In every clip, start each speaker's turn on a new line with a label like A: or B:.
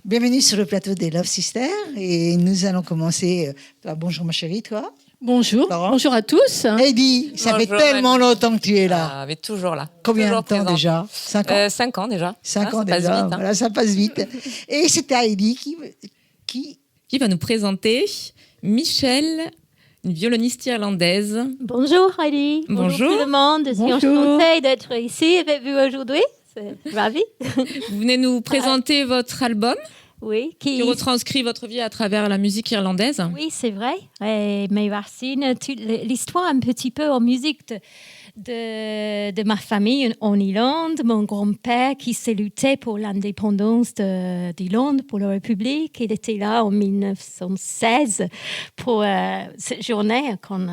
A: Bienvenue sur le plateau des Love Sisters et nous allons commencer. Bonjour ma chérie, toi.
B: Bonjour,
A: Laurent.
B: bonjour à tous.
A: Heidi, ça fait tellement longtemps que tu es là.
C: Mais toujours là.
A: Combien
C: toujours
A: de temps
C: présente.
A: déjà 5 ans
C: 5 ans déjà.
A: 5 ans
C: ça
A: déjà,
C: passe vite, hein.
A: voilà, ça passe vite. Et c'est Heidi
C: Qui va nous présenter Michelle, une violoniste irlandaise.
D: Bonjour Heidi.
C: Bonjour.
D: Tout le monde. Je suis enchantée d'être ici avec vous aujourd'hui. C'est ravi.
C: Vous venez nous présenter votre album
D: Oui.
C: qui retranscrit votre vie à travers la musique irlandaise.
D: Oui, c'est vrai. Et mes racines, l'histoire un petit peu en musique de ma famille en Irlande, mon grand-père qui s'est lutté pour l'indépendance d'Irlande, pour la République. Il était là en 1916 pour cette journée quand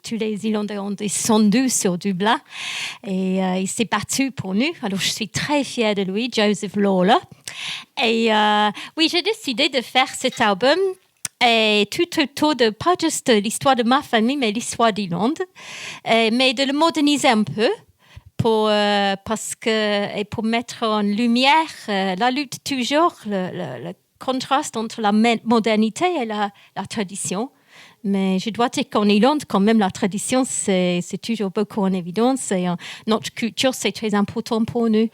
D: tous les Irlandais ont descendu sur Dublin et il s'est battu pour nous. Alors, je suis très fière de lui, Joseph Lawler. Et oui, j'ai décidé de faire cet album et tout autour de, pas juste l'histoire de ma famille, mais l'histoire d'Irlande, mais de le moderniser un peu et pour mettre en lumière la lutte toujours, le contraste entre la modernité et la tradition. Mais je dois dire qu'en Irlande, quand même, la tradition, c'est toujours beaucoup en évidence. Et notre culture, c'est très important pour nous.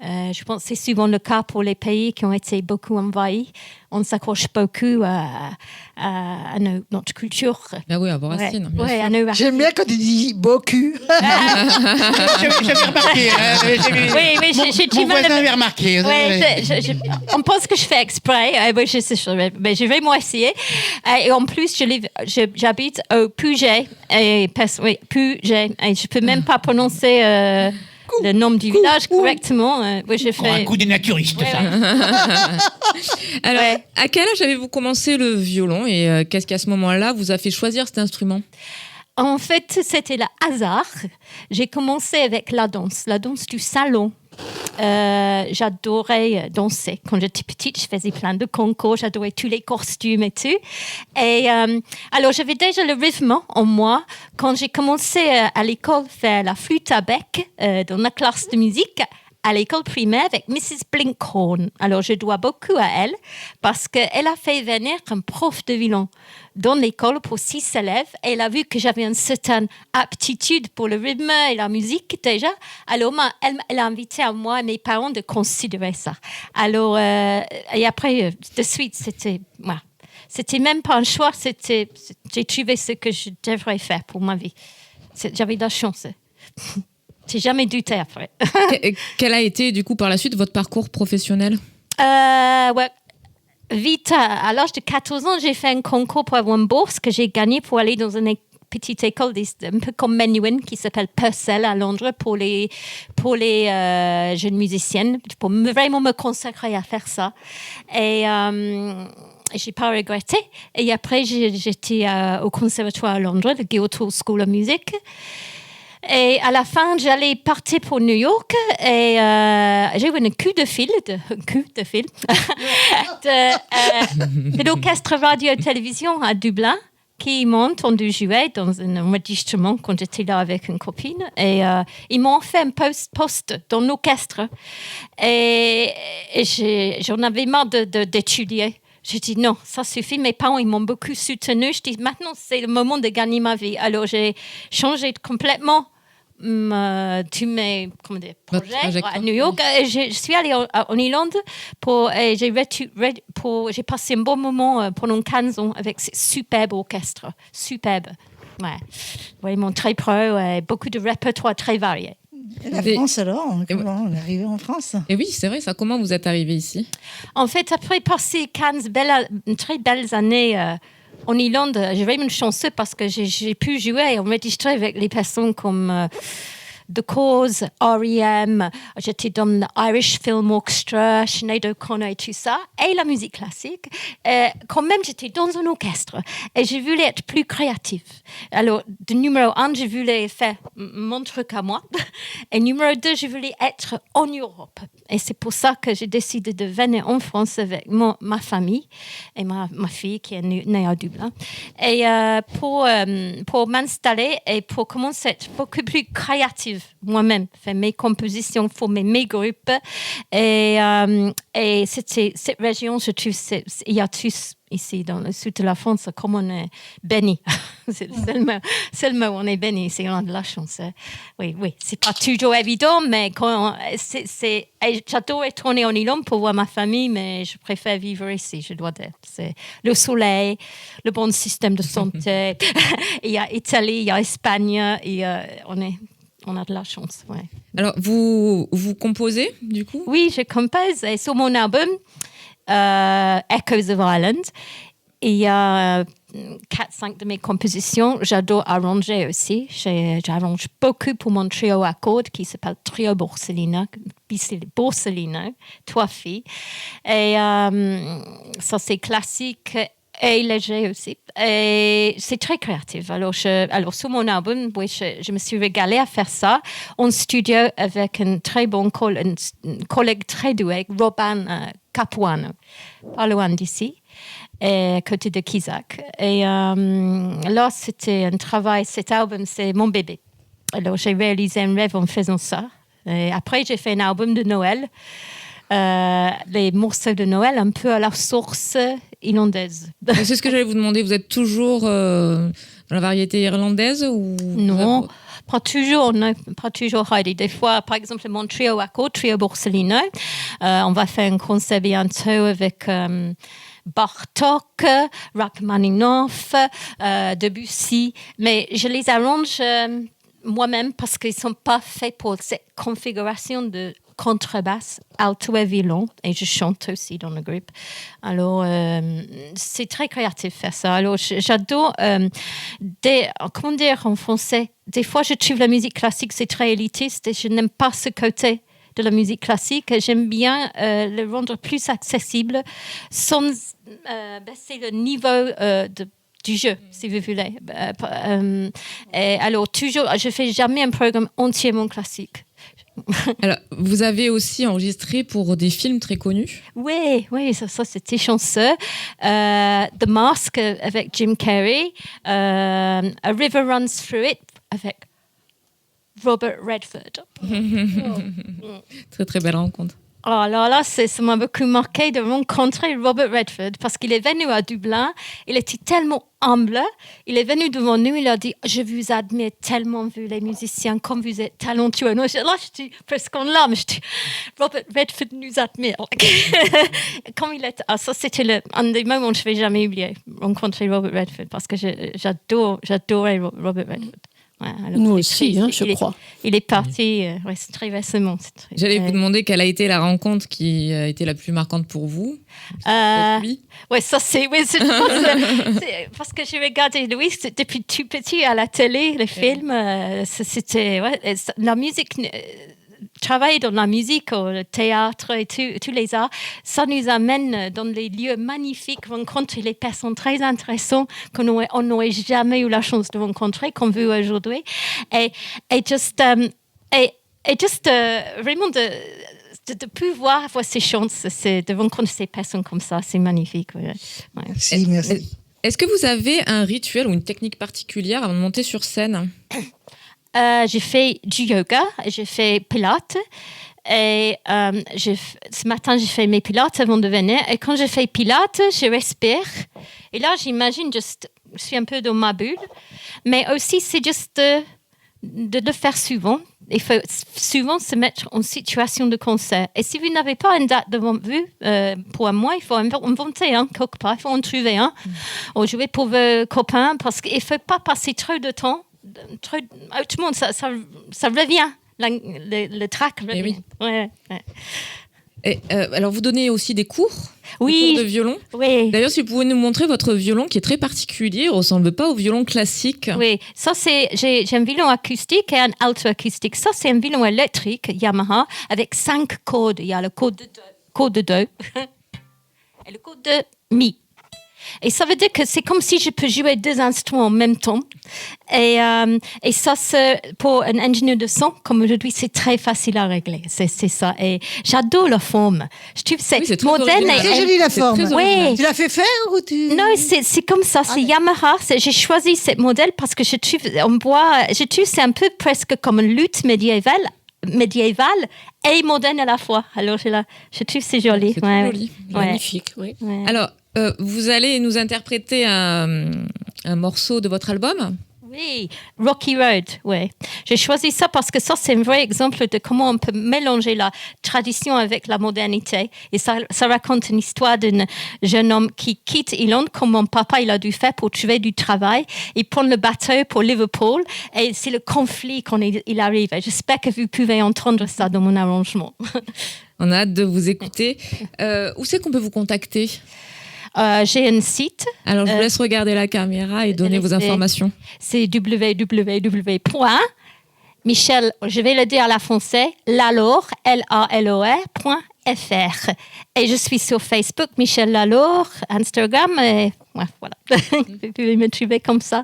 D: Je pense que c'est souvent le cas pour les pays qui ont été beaucoup envahis. On s'accroche beaucoup à notre culture.
C: Ah oui, à vos racines.
D: Ouais, à nos racines.
A: J'aime bien quand tu dis beaucoup.
E: J'avais remarqué.
D: Oui, j'ai
E: Mon voisin avait remarqué.
D: On pense que je fais exprès. Mais je vais moi essayer. Et en plus, j'habite au Puget. Puget. Et je peux même pas prononcer le nom du village correctement.
E: Un coup des naturistes, ça.
C: Alors, à quel âge avez-vous commencé le violon et qu'est-ce qu'à ce moment-là vous a fait choisir cet instrument ?
D: En fait, c'était le hasard. J'ai commencé avec la danse du salon. J'adorais danser. Quand j'étais petite, je faisais plein de concours, j'adorais tous les costumes et tout. Et alors, j'avais déjà le rythme en moi. Quand j'ai commencé à l'école faire la flûte à bec dans la classe de musique, à l'école primaire avec Mrs. Blinkhorn. Alors, je dois beaucoup à elle parce qu'elle a fait venir un prof de violon dans l'école pour 6 élèves. Elle a vu que j'avais une certaine aptitude pour le rythme et la musique déjà. Alors, elle a invité à moi et mes parents de considérer ça. Alors, et après, de suite, c'était même pas un choix. J'ai trouvé ce que je devrais faire pour ma vie. J'avais de la chance. J'ai jamais douté après.
C: Quel a été, du coup, par la suite, votre parcours professionnel ?
D: Vite, à l'âge de 14 ans, j'ai fait un concours pour avoir une bourse que j'ai gagnée pour aller dans une petite école, un peu comme Menuhin, qui s'appelle Purcell à Londres, pour les jeunes musiciennes, pour vraiment me consacrer à faire ça. Et j'ai pas regretté. Et après, j'étais au conservatoire à Londres, le Guildhall School of Music. Et à la fin, j'allais partir pour New York et j'ai eu un coup de fil de l'orchestre radio-télévision à Dublin qui m'ont entendu jouer dans un enregistrement quand j'étais là avec une copine. Et ils m'ont fait un poste dans l'orchestre. Et j'en avais marre d'étudier. J'ai dit non, ça suffit. Mes parents, ils m'ont beaucoup soutenu. Je dis maintenant, c'est le moment de gagner ma vie. Alors, j'ai changé complètement tous mes projets à New York. Je suis allée en Irlande et j'ai passé un bon moment pendant 15 ans avec ce superbe orchestre. Superbe. Ouais. Vraiment très pro et beaucoup de répertoire très varié.
A: La France alors, comment on est arrivé en France ?
C: Et oui, c'est vrai, ça. Comment vous êtes arrivé ici ?
D: En fait, après passer 15 très belles années en Irlande, j'ai vraiment chanceux parce que j'ai pu jouer et enregistrer avec les personnes comme The Cause, R.E.M., j'étais dans l'Irish Film Orchestra, Sinead O'Connor et tout ça, et la musique classique. Quand même, j'étais dans un orchestre et je voulais être plus créative. Alors, de numéro 1, je voulais faire mon truc à moi. Et numéro 2, je voulais être en Europe. Et c'est pour ça que j'ai décidé de venir en France avec ma famille et ma fille qui est née à Dublin. Et pour m'installer et pour commencer à être beaucoup plus créative créative moi-même, faire mes compositions, former mes groupes. Et c'était cette région, je trouve, il y a tous ici dans le sud de la France, comme on est béni. C'est le seul mot, on est béni, c'est on a de la chance. Oui, c'est pas toujours évident, mais j'adore retourner en Irlande pour voir ma famille, mais je préfère vivre ici, je dois dire. C'est le soleil, le bon système de santé. Il y a Italie, il y a Espagne, et on a de la chance. Ouais.
C: Alors, vous composez, du coup?
D: Oui, je compose. Et sur mon album, Echoes of Ireland, il y a 4-5 de mes compositions. J'adore arranger aussi. J'arrange beaucoup pour mon trio à cordes qui s'appelle Trio Borsellino, 3 filles. Et ça, c'est classique et léger aussi. Et c'est très créatif. Alors sur mon album, oui, je me suis régalée à faire ça en studio avec un très bon collègue très doué, Robin Capuano, pas loin d'ici, à côté de Kisak. Et là, c'était un travail. Cet album, c'est mon bébé. Alors, j'ai réalisé un rêve en faisant ça. Et après, j'ai fait un album de Noël. Les morceaux de Noël un peu à la source irlandaise.
C: C'est ce que j'allais vous demander. Vous êtes toujours dans la variété irlandaise ou
D: Non, pas toujours, Heidi. Des fois, par exemple, mon trio à cordes, Trio Borsellino, on va faire un concert bientôt avec Bartók, Rachmaninoff, Debussy, mais je les arrange moi-même parce qu'ils ne sont pas faits pour cette configuration de contrebasse, alto et violon, et je chante aussi dans le groupe. Alors, c'est très créatif faire ça. Alors, j'adore, comment dire en français, des fois je trouve la musique classique, c'est très élitiste et je n'aime pas ce côté de la musique classique. J'aime bien le rendre plus accessible sans baisser le niveau du jeu, si vous voulez. Et alors, toujours, je ne fais jamais un programme entièrement classique.
C: Alors, vous avez aussi enregistré pour des films très connus.
D: Oui, ça c'était chanceux. The Mask avec Jim Carrey, A River Runs Through It avec Robert Redford.
C: Très très belle rencontre.
D: Oh là, ça m'a beaucoup marqué de rencontrer Robert Redford parce qu'il est venu à Dublin. Il était tellement humble. Il est venu devant nous. Il a dit « Je vous admire tellement, vous les musiciens, comme vous êtes talentueux. » Là, j'étais presque en larmes. Je dis « Robert Redford nous admire. » Comme il est... ça, c'était un des moments que je ne vais jamais oublier, rencontrer Robert Redford parce que j'adorais Robert Redford. Ouais,
B: nous aussi, je crois.
D: Il est parti c'est très récemment.
C: J'allais vous demander quelle a été la rencontre qui a été la plus marquante pour vous.
D: Oui, ça c'est... parce que j'ai regardé Louis depuis tout petit à la télé, les films. C'était... la musique... travailler dans la musique, le théâtre et tous les arts, ça nous amène dans des lieux magnifiques, rencontrer les personnes très intéressantes qu'on n'aurait jamais eu la chance de rencontrer, comme vous aujourd'hui. Et juste vraiment de pouvoir voir ces chances, de rencontrer ces personnes comme ça, c'est magnifique. Ouais.
A: Merci.
C: Est-ce que vous avez un rituel ou une technique particulière avant de monter sur scène ?
D: J'ai fait du yoga, j'ai fait pilates et ce matin j'ai fait mes pilates avant de venir et quand je fais pilates, je respire et là j'imagine je suis un peu dans ma bulle, mais aussi c'est juste de le faire souvent. Il faut souvent se mettre en situation de concert. Et si vous n'avez pas une date devant vous, pour moi, il faut inventer quelque part, il faut en trouver un, ou jouer pour vos copains parce qu'il ne faut pas passer trop de temps. Tout le monde, ça revient. Le trac revient.
C: Oui.
D: Ouais.
C: Et, alors, vous donnez aussi des cours
D: Oui.
C: Des cours de violon.
D: Oui.
C: D'ailleurs, si vous pouvez nous montrer votre violon qui est très particulier, il ne ressemble pas au violon classique.
D: Oui, ça j'ai un violon acoustique et un alto acoustique. Ça, c'est un violon électrique Yamaha avec 5 cordes. Il y a le corde de Do et le corde de Mi. Et ça veut dire que c'est comme si je peux jouer 2 instruments en même temps. Et ça, pour un ingénieur de son, comme aujourd'hui, c'est très facile à régler. C'est ça. Et j'adore la forme. Je trouve
C: c'est très
D: moderne.
C: original.
A: C'est joli la forme.
D: Oui.
A: Tu l'as fait faire ou tu...
D: Non, c'est comme ça. C'est Yamaha. J'ai choisi ce modèle parce que je trouve c'est un peu presque comme une lutte médiévale et moderne à la fois. Alors, je trouve c'est joli.
C: C'est très joli.
B: Magnifique, oui.
D: Ouais.
C: Alors, vous allez nous interpréter un morceau de votre album.
D: Oui, Rocky Road, oui. J'ai choisi ça parce que ça, c'est un vrai exemple de comment on peut mélanger la tradition avec la modernité. Et ça raconte une histoire d'un jeune homme qui quitte Irlande, comme mon papa il a dû faire pour trouver du travail. Il prend le bateau pour Liverpool et c'est le conflit quand il arrive. Et j'espère que vous pouvez entendre ça dans mon arrangement.
C: On a hâte de vous écouter. Où c'est qu'on peut vous contacter ?
D: J'ai un site.
C: Alors, je vous laisse regarder la caméra et donner vos informations.
D: C'est www.michel, je vais le dire à la française, Lalor, LALOR.fr. Et je suis sur Facebook, Michel Lalor, Instagram, et ouais, voilà. Vous pouvez me trouver comme ça.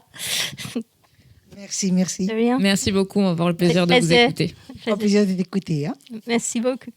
A: Merci.
D: De rien.
C: Merci beaucoup, on va avoir le plaisir de vous écouter.
A: Au plaisir de t'écouter. Hein.
D: Merci beaucoup.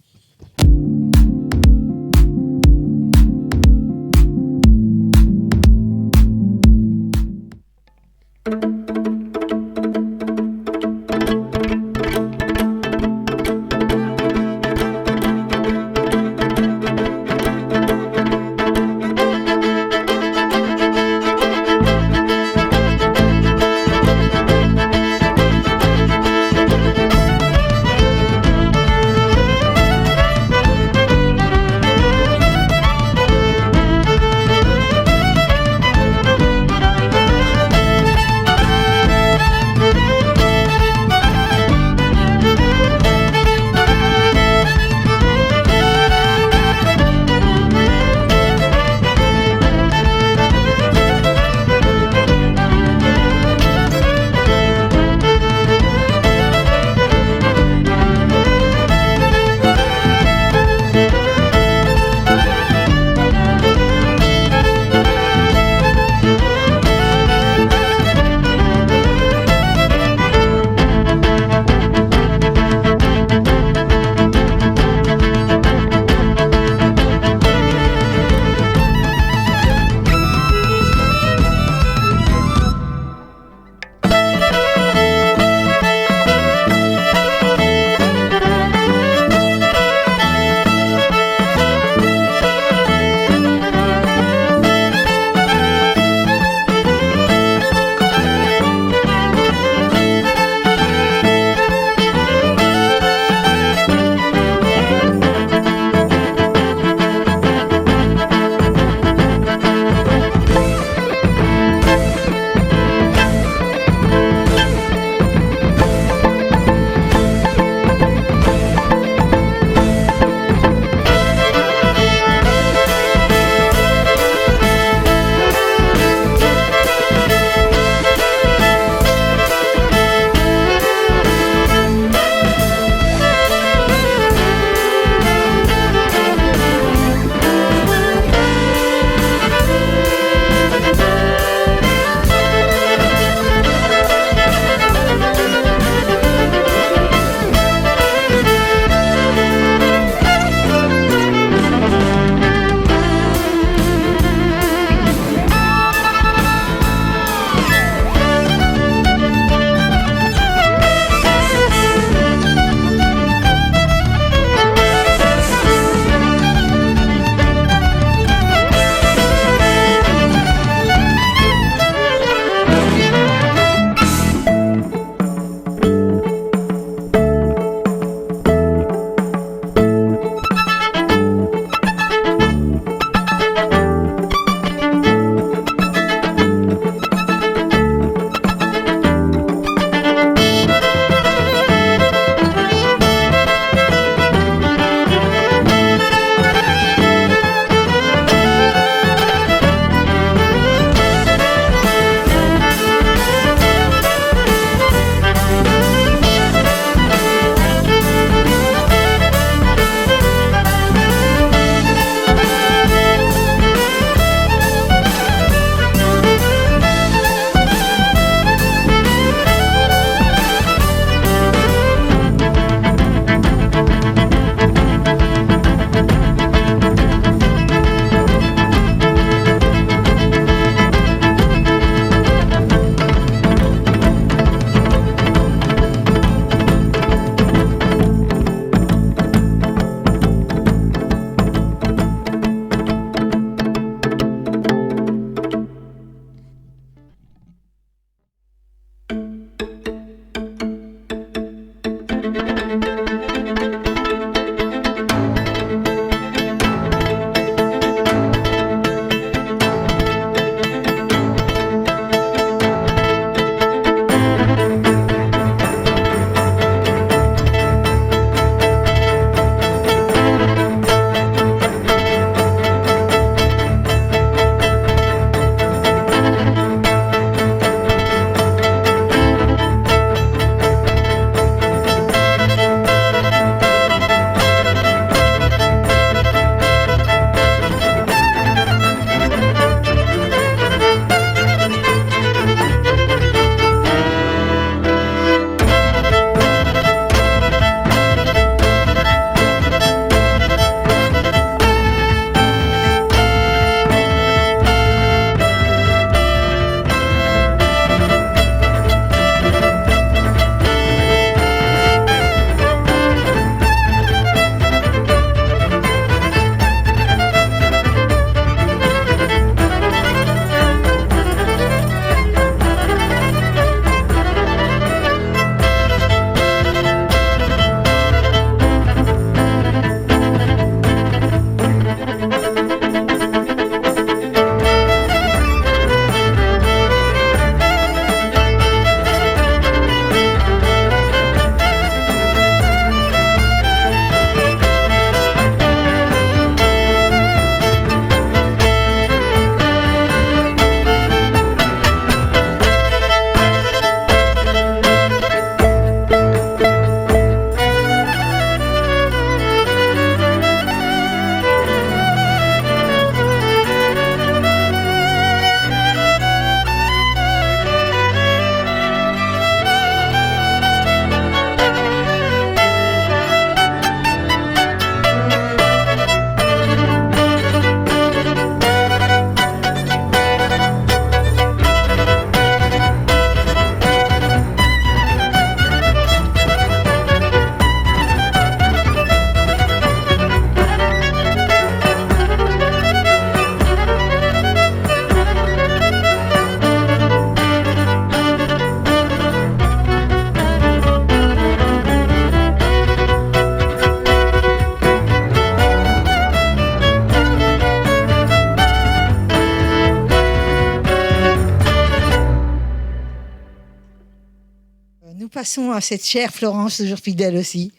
A: Nous passons à cette chère Florence, toujours fidèle aussi.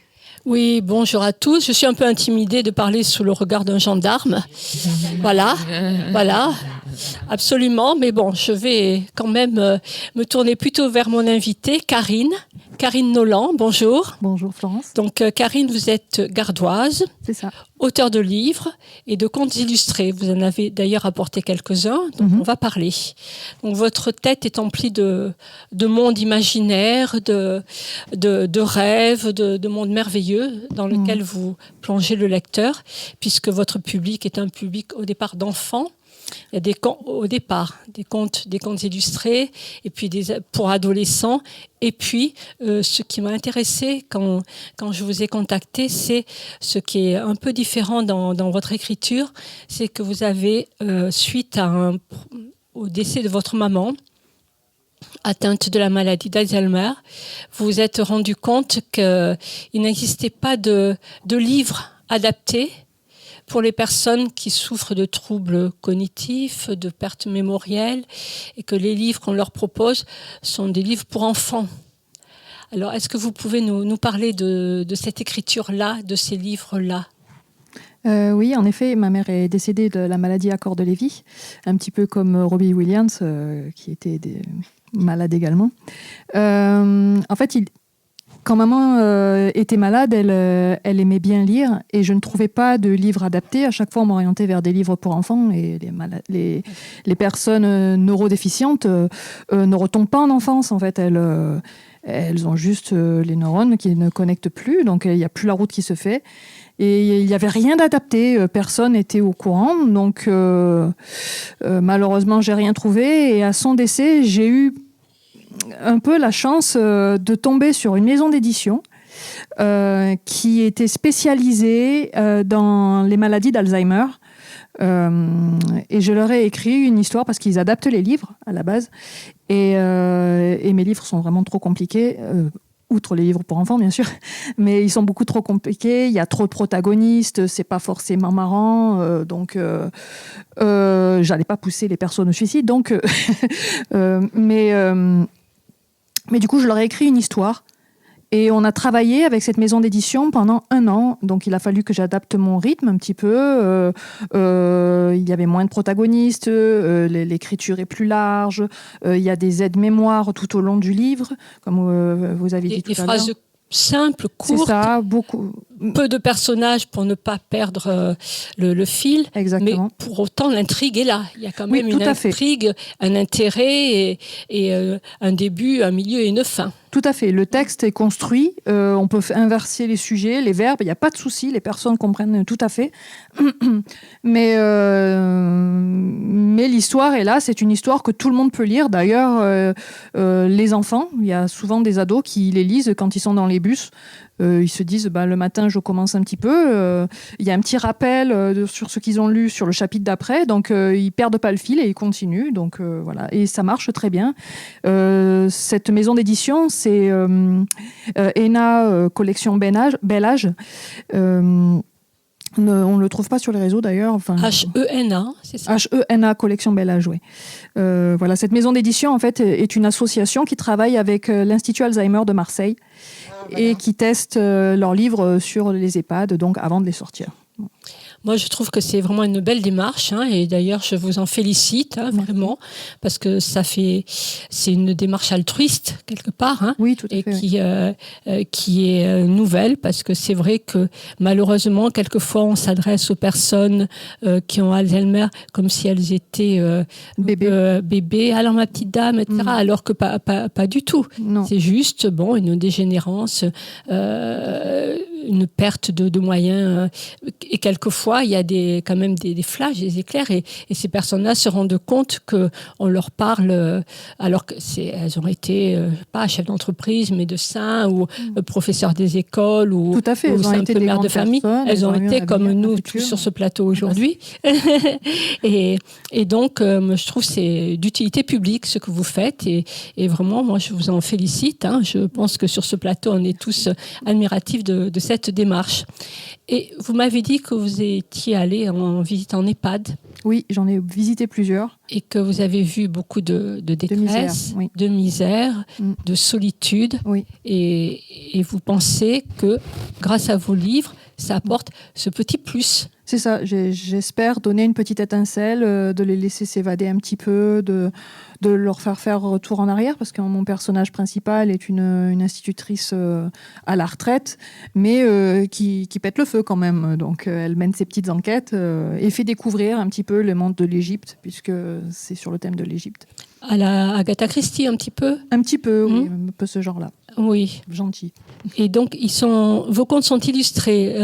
B: Oui, bonjour à tous. Je suis un peu intimidée de parler sous le regard d'un gendarme. Voilà, absolument. Mais bon, je vais quand même me tourner plutôt vers mon invitée, Karine Nolan. Bonjour.
F: Bonjour Florence.
B: Donc Karine, vous êtes gardoise,
F: C'est ça.
B: auteure de livres et de contes illustrés. Vous en avez d'ailleurs apporté quelques-uns, dont on va parler. Donc votre tête est emplie de mondes imaginaires, de rêves, de mondes merveilleux dans lequel vous plongez le lecteur, puisque votre public est un public au départ d'enfants. Il y a des contes illustrés, et puis pour adolescents. Et puis, ce qui m'a intéressé quand je vous ai contacté, c'est ce qui est un peu différent dans votre écriture, c'est que vous avez, suite au décès de votre maman, atteinte de la maladie d'Alzheimer, vous vous êtes rendu compte qu'il n'existait pas de livre adapté pour les personnes qui souffrent de troubles cognitifs, de pertes mémorielles, et que les livres qu'on leur propose sont des livres pour enfants. Alors, est-ce que vous pouvez nous parler de cette écriture-là, de ces livres-là ?
F: Oui, en effet, ma mère est décédée de la maladie à corps de Lévy, un petit peu comme Robbie Williams, qui était malade également. En fait, quand maman était malade, elle aimait bien lire et je ne trouvais pas de livres adaptés. À chaque fois, on m'orientait vers des livres pour enfants et les personnes neurodéficientes ne retombent pas en enfance. En fait, elles ont juste les neurones qui ne connectent plus, donc il n'y a plus la route qui se fait. Et il n'y avait rien d'adapté, personne n'était au courant. Donc malheureusement, j'ai rien trouvé. Et à son décès, j'ai eu un peu la chance de tomber sur une maison d'édition qui était spécialisée dans les maladies d'Alzheimer. Et je leur ai écrit une histoire parce qu'ils adaptent les livres à la base. Et mes livres sont vraiment trop compliqués. Outre les livres pour enfants, bien sûr, mais ils sont beaucoup trop compliqués. Il y a trop de protagonistes, c'est pas forcément marrant, donc j'allais pas pousser les personnes au suicide. Donc, mais du coup, je leur ai écrit une histoire. Et on a travaillé avec cette maison d'édition pendant 1 an. Donc, il a fallu que j'adapte mon rythme un petit peu. Il y avait moins de protagonistes, l'écriture est plus large. Il y a des aides-mémoires tout au long du livre, comme vous avez dit tout à l'heure.
B: Des phrases simples, courtes.
F: C'est ça, beaucoup.
B: Peu de personnages pour ne pas perdre le fil.
F: Exactement.
B: Mais pour autant, l'intrigue est là. Il y a quand même
F: Oui,
B: une intrigue, un intérêt et un début, un milieu et une fin.
F: Tout à fait. Le texte est construit. On peut inverser les sujets, les verbes. Il n'y a pas de souci. Les personnes comprennent tout à fait. Mais l'histoire est là. C'est une histoire que tout le monde peut lire. D'ailleurs, les enfants, il y a souvent des ados qui les lisent quand ils sont dans les bus. Ils se disent, le matin, je commence un petit peu. Il y a un petit rappel sur ce qu'ils ont lu sur le chapitre d'après. Donc, ils perdent pas le fil et ils continuent. Donc, voilà. Et ça marche très bien. Cette maison d'édition, c'est ENA Collection Bel Âge. On ne le trouve pas sur les réseaux d'ailleurs. Enfin,
B: H-E-N-A, c'est ça.
F: H-E-N-A Collection Bel Âge, oui. Voilà, cette maison d'édition, en fait, est une association qui travaille avec l'Institut Alzheimer de Marseille et qui teste leurs livres sur les EHPAD, donc avant de les sortir.
B: Moi, je trouve que c'est vraiment une belle démarche, et d'ailleurs, je vous en félicite, vraiment, parce que c'est une démarche altruiste quelque part,
F: oui, tout à
B: et
F: fait,
B: qui est nouvelle, parce que c'est vrai que malheureusement, quelquefois, on s'adresse aux personnes qui ont Alzheimer comme si elles étaient bébés. Alors ma petite dame, etc. Alors que pas du tout.
F: Non.
B: C'est juste une dégénérance, une perte de moyens, et quelquefois il y a quand même des flashs, des éclairs, et ces personnes-là se rendent compte qu'on leur parle alors qu'elles ont été pas chefs d'entreprise, médecins ou professeurs des écoles ou,
F: tout à fait,
B: ou simples mères de famille. Elles ont été comme nous tous sur ce plateau aujourd'hui. et donc, je trouve que c'est d'utilité publique ce que vous faites, et vraiment, moi, je vous en félicite. Je pense que sur ce plateau, on est tous admiratifs de cette cette démarche. Et vous m'avez dit que vous étiez allé en visite en EHPAD
F: Oui, j'en ai visité plusieurs.
B: et que vous avez vu beaucoup de détresse,
F: misère, oui.
B: de misère,
F: Mm.
B: de solitude.
F: Oui.
B: Et vous pensez que grâce à vos livres, ça apporte ce petit plus.
F: C'est ça, j'espère donner une petite étincelle, de les laisser s'évader un petit peu, de leur faire retour en arrière, parce que mon personnage principal est une institutrice à la retraite, mais qui pète le feu quand même. Donc elle mène ses petites enquêtes et fait découvrir un petit peu le monde de l'Égypte, puisque c'est sur le thème de l'Égypte.
B: À la Agatha Christie, un petit peu.
F: Un petit peu, oui, un peu ce genre-là.
B: Oui.
F: Gentil.
B: Et donc, vos contes sont illustrés.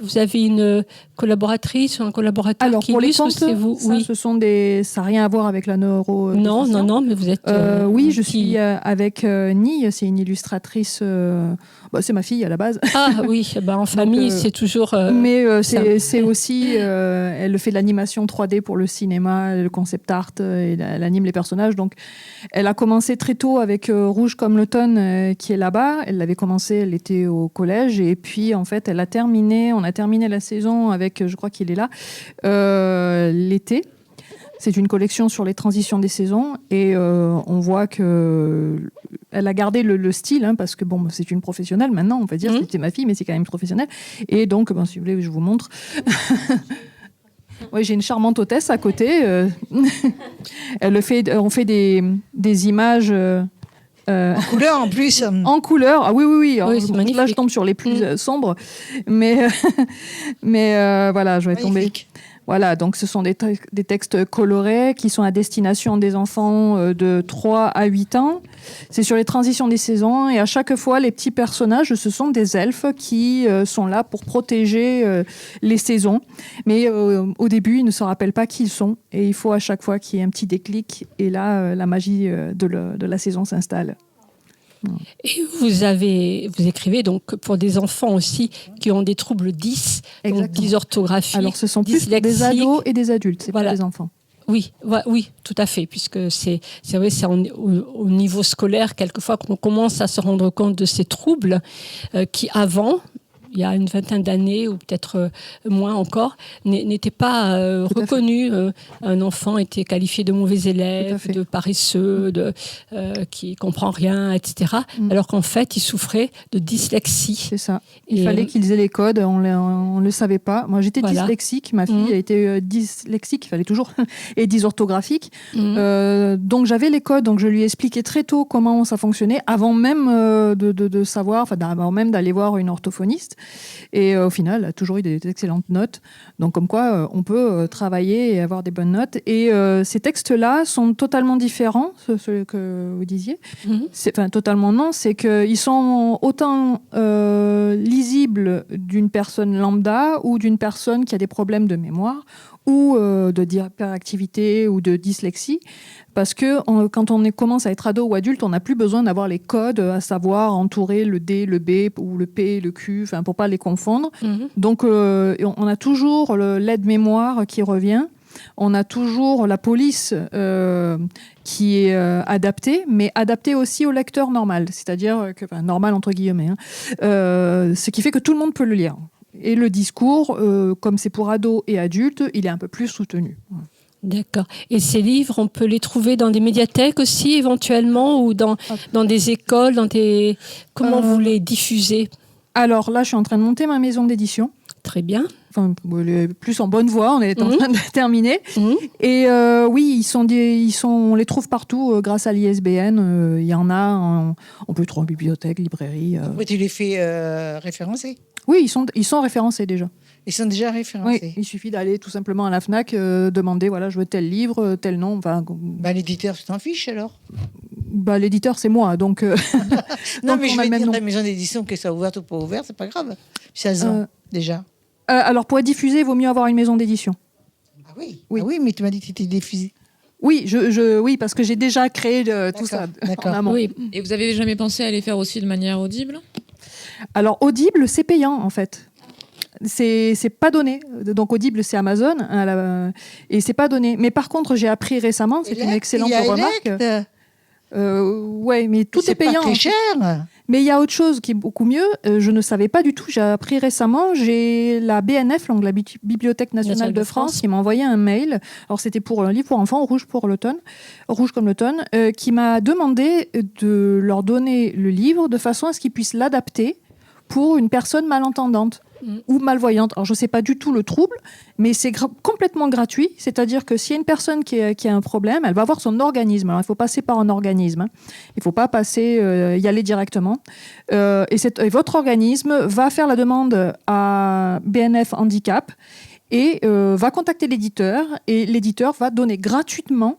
B: Vous avez une collaboratrice ou un collaborateur
F: Alors,
B: qui
F: pour les
B: illustre,
F: contes,
B: c'est vous?
F: ça,
B: Oui.
F: ça n'a rien à voir avec la neuro.
B: Non, mais vous êtes...
F: Oui, je
B: qui-
F: suis avec Ni, c'est une illustratrice. C'est ma fille à la base.
B: Ah oui, en famille, c'est toujours...
F: Mais
B: ça.
F: c'est aussi, elle fait de l'animation 3D pour le cinéma, le concept art, et elle anime les personnages. Donc, elle a commencé très tôt avec Rouge comme l'automne, qui est là-bas. Elle l'avait commencé, elle était au collège. Et puis, en fait, on a terminé la saison avec, je crois qu'il est là, l'été. C'est une collection sur les transitions des saisons et on voit que elle a gardé le style, hein, parce que bon, c'est une professionnelle maintenant, on va dire. C'était ma fille, mais c'est quand même une professionnelle. Et donc, si vous voulez, je vous montre. Oui, j'ai une charmante hôtesse à côté. On fait des images.
A: En couleur en plus.
F: En couleur, ah oui.
B: Oui,
F: Alors,
B: c'est
F: là,
B: magnifique.
F: je tombe sur les plus sombres, mais voilà, je vais tomber.
A: Magnifique.
F: Voilà, donc ce sont des textes colorés qui sont à destination des enfants de 3 à 8 ans. C'est sur les transitions des saisons et à chaque fois, les petits personnages, ce sont des elfes qui sont là pour protéger les saisons. Mais au début, ils ne se rappellent pas qui ils sont et il faut à chaque fois qu'il y ait un petit déclic et là, la magie de la saison s'installe.
B: Et vous écrivez donc pour des enfants aussi qui ont des troubles 10, donc
F: Exactement.
B: dysorthographie,
F: Alors, ce sont plus des
B: dyslexie.
F: ados et des adultes, c'est
B: Voilà.
F: pas des enfants.
B: Oui, tout à fait, puisque c'est vrai, c'est au niveau scolaire, quelquefois, qu'on commence à se rendre compte de ces troubles qui, avant, il y a une vingtaine d'années, ou peut-être moins encore, n'étaient pas
F: Tout à
B: reconnus. Un enfant était qualifié de mauvais
F: Tout à
B: élève,
F: fait.
B: de paresseux, qui comprend rien, etc. Alors qu'en fait, il souffrait de dyslexie.
F: C'est ça. Il
B: Et,
F: fallait qu'ils aient les codes, on ne le savait pas. Moi, j'étais
B: Voilà.
F: dyslexique, ma fille a été dyslexique, il fallait toujours, et dysorthographique.
B: Mhm.
F: Donc, j'avais les codes, donc je lui ai expliqué très tôt comment ça fonctionnait, avant même de savoir, avant même d'aller voir une orthophoniste. Et au final, elle a toujours eu des excellentes notes. Donc, comme quoi, on peut travailler et avoir des bonnes notes. Et ces textes-là sont totalement différents, ce que vous disiez. Enfin, totalement non, c'est qu'ils sont autant lisibles d'une personne lambda ou d'une personne qui a des problèmes de mémoire ou d'hyperactivité ou de dyslexie. Parce que quand on commence à être ado ou adulte, on n'a plus besoin d'avoir les codes, à savoir entourer le D, le B ou le P, le Q, pour pas les confondre. Donc, on a toujours l'aide-mémoire qui revient. On a toujours la police qui est adaptée, mais adaptée aussi au lecteur normal, c'est-à-dire normal entre guillemets. Ce qui fait que tout le monde peut le lire. Et le discours, comme c'est pour ados et adultes, il est un peu plus soutenu.
B: D'accord. Et ces livres, on peut les trouver dans des médiathèques aussi, éventuellement, ou dans des écoles, Comment vous les diffusez?
F: Alors là, je suis en train de monter ma maison d'édition.
B: Très bien.
F: Enfin, elle est plus en bonne voie, on est en train de la terminer. Et oui, on les trouve partout grâce à l'ISBN. Il y en a, on peut les trouver en bibliothèque, librairie.
A: Après, tu les fais référencer.
F: Oui, ils sont référencés déjà.
A: Ils sont déjà
F: Oui,
A: référencés.
F: il suffit d'aller tout simplement à la FNAC, demander, voilà, je veux tel livre, tel nom.
A: L'éditeur, tu t'en fiches alors.
F: L'éditeur, c'est moi, donc...
A: Non,
F: donc
A: mais
F: on
A: je
F: a
A: vais
F: le même
A: dire
F: nom.
A: la maison d'édition, qu'elle soit ouverte ou pas ouverte, c'est pas grave. 16 ans, déjà.
F: Alors, pour être diffusé, il vaut mieux avoir une maison d'édition.
A: Ah oui.
F: Oui.
A: Ah oui, mais tu m'as dit que tu étais diffusé.
F: Oui, oui, parce que j'ai déjà créé tout ça
A: D'accord.
F: en amont.
B: Oui.
C: Et vous avez jamais pensé à les faire aussi de manière audible?
F: Alors, Audible, c'est payant, en fait. C'est pas donné. Donc, Audible, c'est Amazon. Et c'est pas donné. Mais par contre, j'ai appris récemment, c'est une excellente remarque. Ouais, mais tout est
A: C'est pas
F: payant.
A: très cher.
F: Mais il y a autre chose qui est beaucoup mieux. Je ne savais pas du tout. J'ai appris récemment. J'ai la BNF, donc la Bibliothèque nationale de France, qui m'a envoyé un mail. Alors c'était pour un livre pour enfants, Rouge comme l'automne, qui m'a demandé de leur donner le livre de façon à ce qu'ils puissent l'adapter pour une personne malentendante ou malvoyante. Alors je ne sais pas du tout le trouble, mais c'est complètement gratuit. C'est-à-dire que s'il y a une personne qui a un problème, elle va voir son organisme. Alors il faut passer par un organisme. Hein. Il ne faut pas y aller directement. Et votre organisme va faire la demande à BNF Handicap et va contacter l'éditeur. Et l'éditeur va donner gratuitement,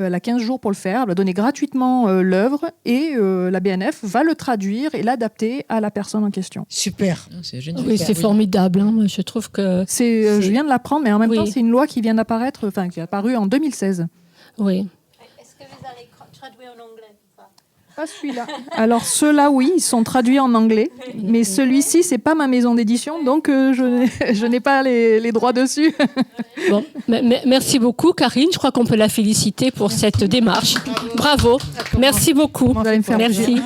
F: elle a 15 jours pour le faire, elle va donner gratuitement l'œuvre et la BNF va le traduire et l'adapter à la personne en question.
A: Super.
C: C'est génial.
B: Oui, c'est formidable. Hein. Moi, je trouve que...
F: Je viens de l'apprendre, mais en même
B: Oui.
F: temps, c'est une loi qui vient d'apparaître, qui est apparue en 2016.
B: Oui.
D: Est-ce que vous allez traduire en anglais ou pas?
F: Pas celui-là. Alors ceux-là, oui, ils sont traduits en anglais, mais celui-ci, c'est pas ma maison d'édition, donc je n'ai pas les droits dessus.
B: Bon, merci beaucoup, Karine. Je crois qu'on peut la féliciter pour cette démarche. Bravo. Merci beaucoup.
F: Vous allez me faire
B: Merci.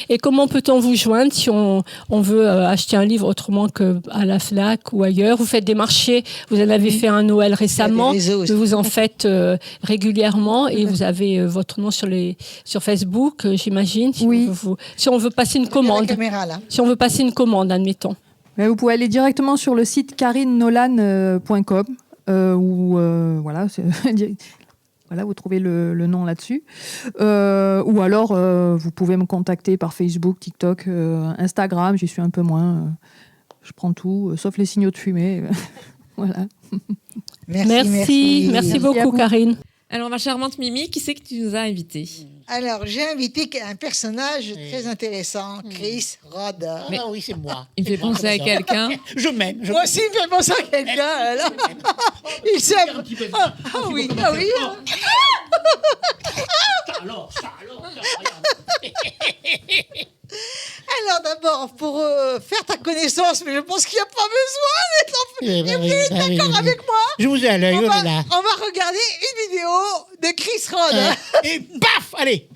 B: Et comment peut-on vous joindre si on veut acheter un livre autrement qu'à la FNAC ou ailleurs? Vous faites des marchés. Vous en avez fait un Noël récemment.
A: Il y a des réseaux aussi.
B: Vous en faites régulièrement et vous avez votre nom sur Facebook, j'imagine. Si
F: Oui.
B: si on veut passer une
A: La
B: commande.
A: caméra, là.
B: Si on veut passer une commande, admettons.
F: Mais vous pouvez aller directement sur le site karinenolan.com voilà, voilà, vous trouvez le nom là-dessus. Ou alors, vous pouvez me contacter par Facebook, TikTok, Instagram. J'y suis un peu moins. Je prends tout, sauf les signaux de fumée. Voilà.
B: Merci beaucoup, Karine.
C: Alors, ma charmante Mimi, qui c'est que tu nous as invité?
A: Alors, j'ai invité un personnage très intéressant, Chris Rod.
E: Ah oui, c'est moi.
C: Il me fait penser à quelqu'un.
E: Je m'aime.
A: Moi aussi, il me fait penser à quelqu'un. là. Il s'aime. Ah oui, ah oui.
E: Alors,
A: Alors d'abord, pour faire ta connaissance, mais je pense qu'il n'y a pas besoin d'être d'accord avec moi.
E: Je vous ai à l'œil,
A: On
E: on
A: va,
E: est là.
A: on va regarder une vidéo de Chris Rod.
E: Et paf, allez.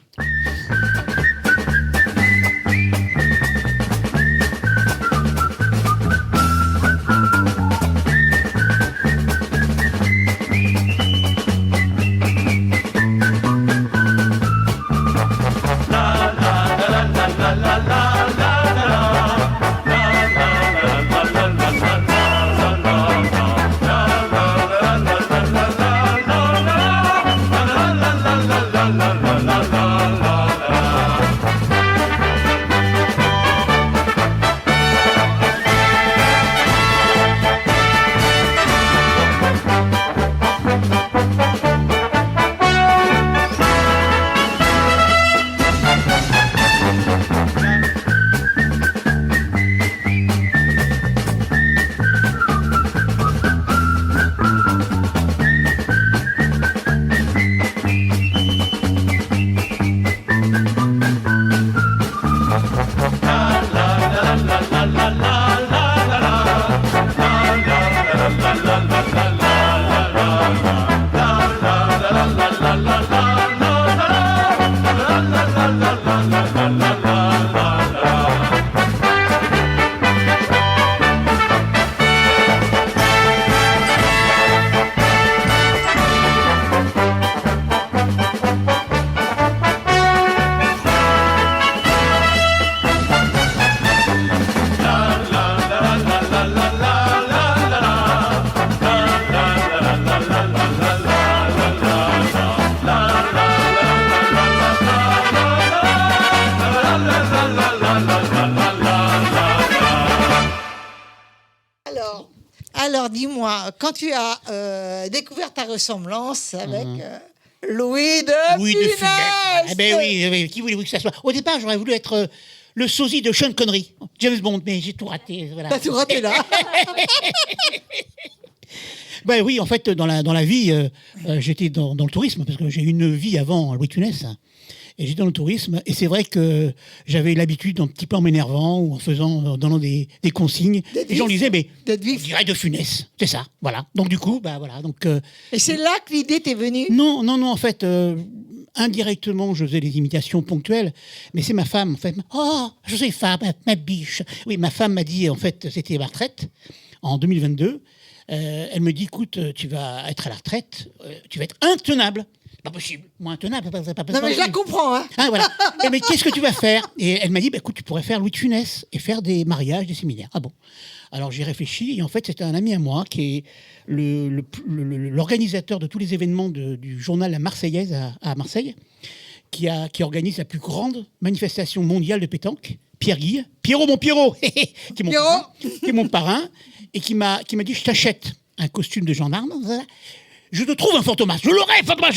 A: Alors, dis-moi, quand tu as découvert ta ressemblance avec Louis de
E: Oui, de
A: Funès.
E: Funès. Eh ben oui, qui voulez-vous que ça soit? Au départ, j'aurais voulu être le sosie de Sean Connery, James Bond, mais j'ai tout raté. Voilà.
A: T'as tout raté là.
E: Ben oui, en fait, dans la vie, j'étais dans le tourisme, parce que j'ai eu une vie avant Louis de Funès. Et j'étais dans le tourisme. Et c'est vrai que j'avais l'habitude, un petit peu en m'énervant ou en donnant des consignes. Les gens disaient, mais
A: D'être
E: on
A: vif.
E: dirait de Funès. C'est ça, voilà. Donc du coup, voilà. Donc,
A: Et c'est là que l'idée t'est venue.
E: non, en fait, indirectement, je faisais des imitations ponctuelles, mais c'est ma femme, en fait. Oh, Josépha, ma biche. Oui, ma femme m'a dit, en fait, c'était ma retraite, en 2022. Elle me dit, écoute, tu vas être à la retraite, tu vas être intenable. Pas possible, moi intenable, pas
A: Non,
E: possible.
A: mais je la comprends, hein.
E: Ah, voilà. Et mais qu'est-ce que tu vas faire? Et elle m'a dit, bah, écoute, tu pourrais faire Louis de Funès et faire des mariages, des séminaires. Ah bon? Alors j'ai réfléchi et en fait c'était un ami à moi qui est l'organisateur de tous les événements du journal La Marseillaise à Marseille, qui organise la plus grande manifestation mondiale de pétanque, Pierre Guille, Pierrot mon Pierrot, qui est mon parrain, et qui m'a dit, je t'achète un costume de gendarme, je te trouve un Fantomas, je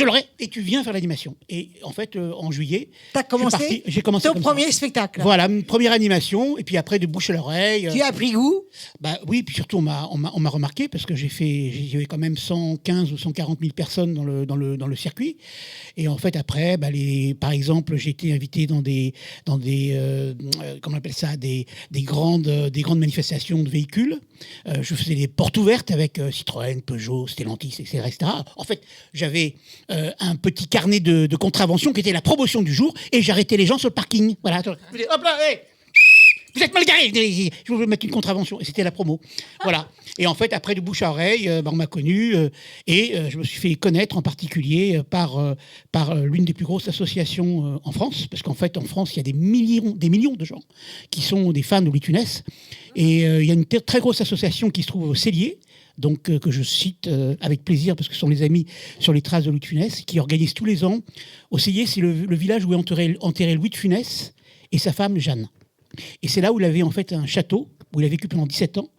E: l'aurai, et tu viens faire l'animation. Et en fait, en juillet,
A: T'as commencé
E: j'ai commencé
A: ton
E: comme ça.
A: premier spectacle.
E: Voilà, une première animation, et puis après de bouche à l'oreille.
A: Tu as pris goût.
E: Bah oui, puis surtout on m'a remarqué parce que j'ai eu quand même 115 ou 140 000 personnes dans le circuit. Et en fait après, par exemple, j'ai été invité dans des comment on appelle ça, des grandes manifestations de véhicules. Je faisais des portes ouvertes avec Citroën, Peugeot, Stellantis, etc., etc. En fait, j'avais un petit carnet de contraventions qui était la promotion du jour, et j'arrêtais les gens sur le parking. Voilà. Hop là, hey, vous êtes mal garé, je veux mettre une contravention. Et c'était la promo. Voilà. Et en fait, après, de bouche à oreille, on m'a connu, et je me suis fait connaître en particulier par l'une des plus grosses associations en France, parce qu'en fait, en France, il y a des millions de gens qui sont des fans de Louis de Funès. Et il y a une très grosse association qui se trouve au Cellier, donc que je cite avec plaisir parce que ce sont les amis sur les traces de Louis de Funès, qui organisent tous les ans. Au Cellier, c'est le village où est enterré Louis de Funès et sa femme Jeanne. Et c'est là où il avait en fait un château, où il a vécu pendant 17 ans,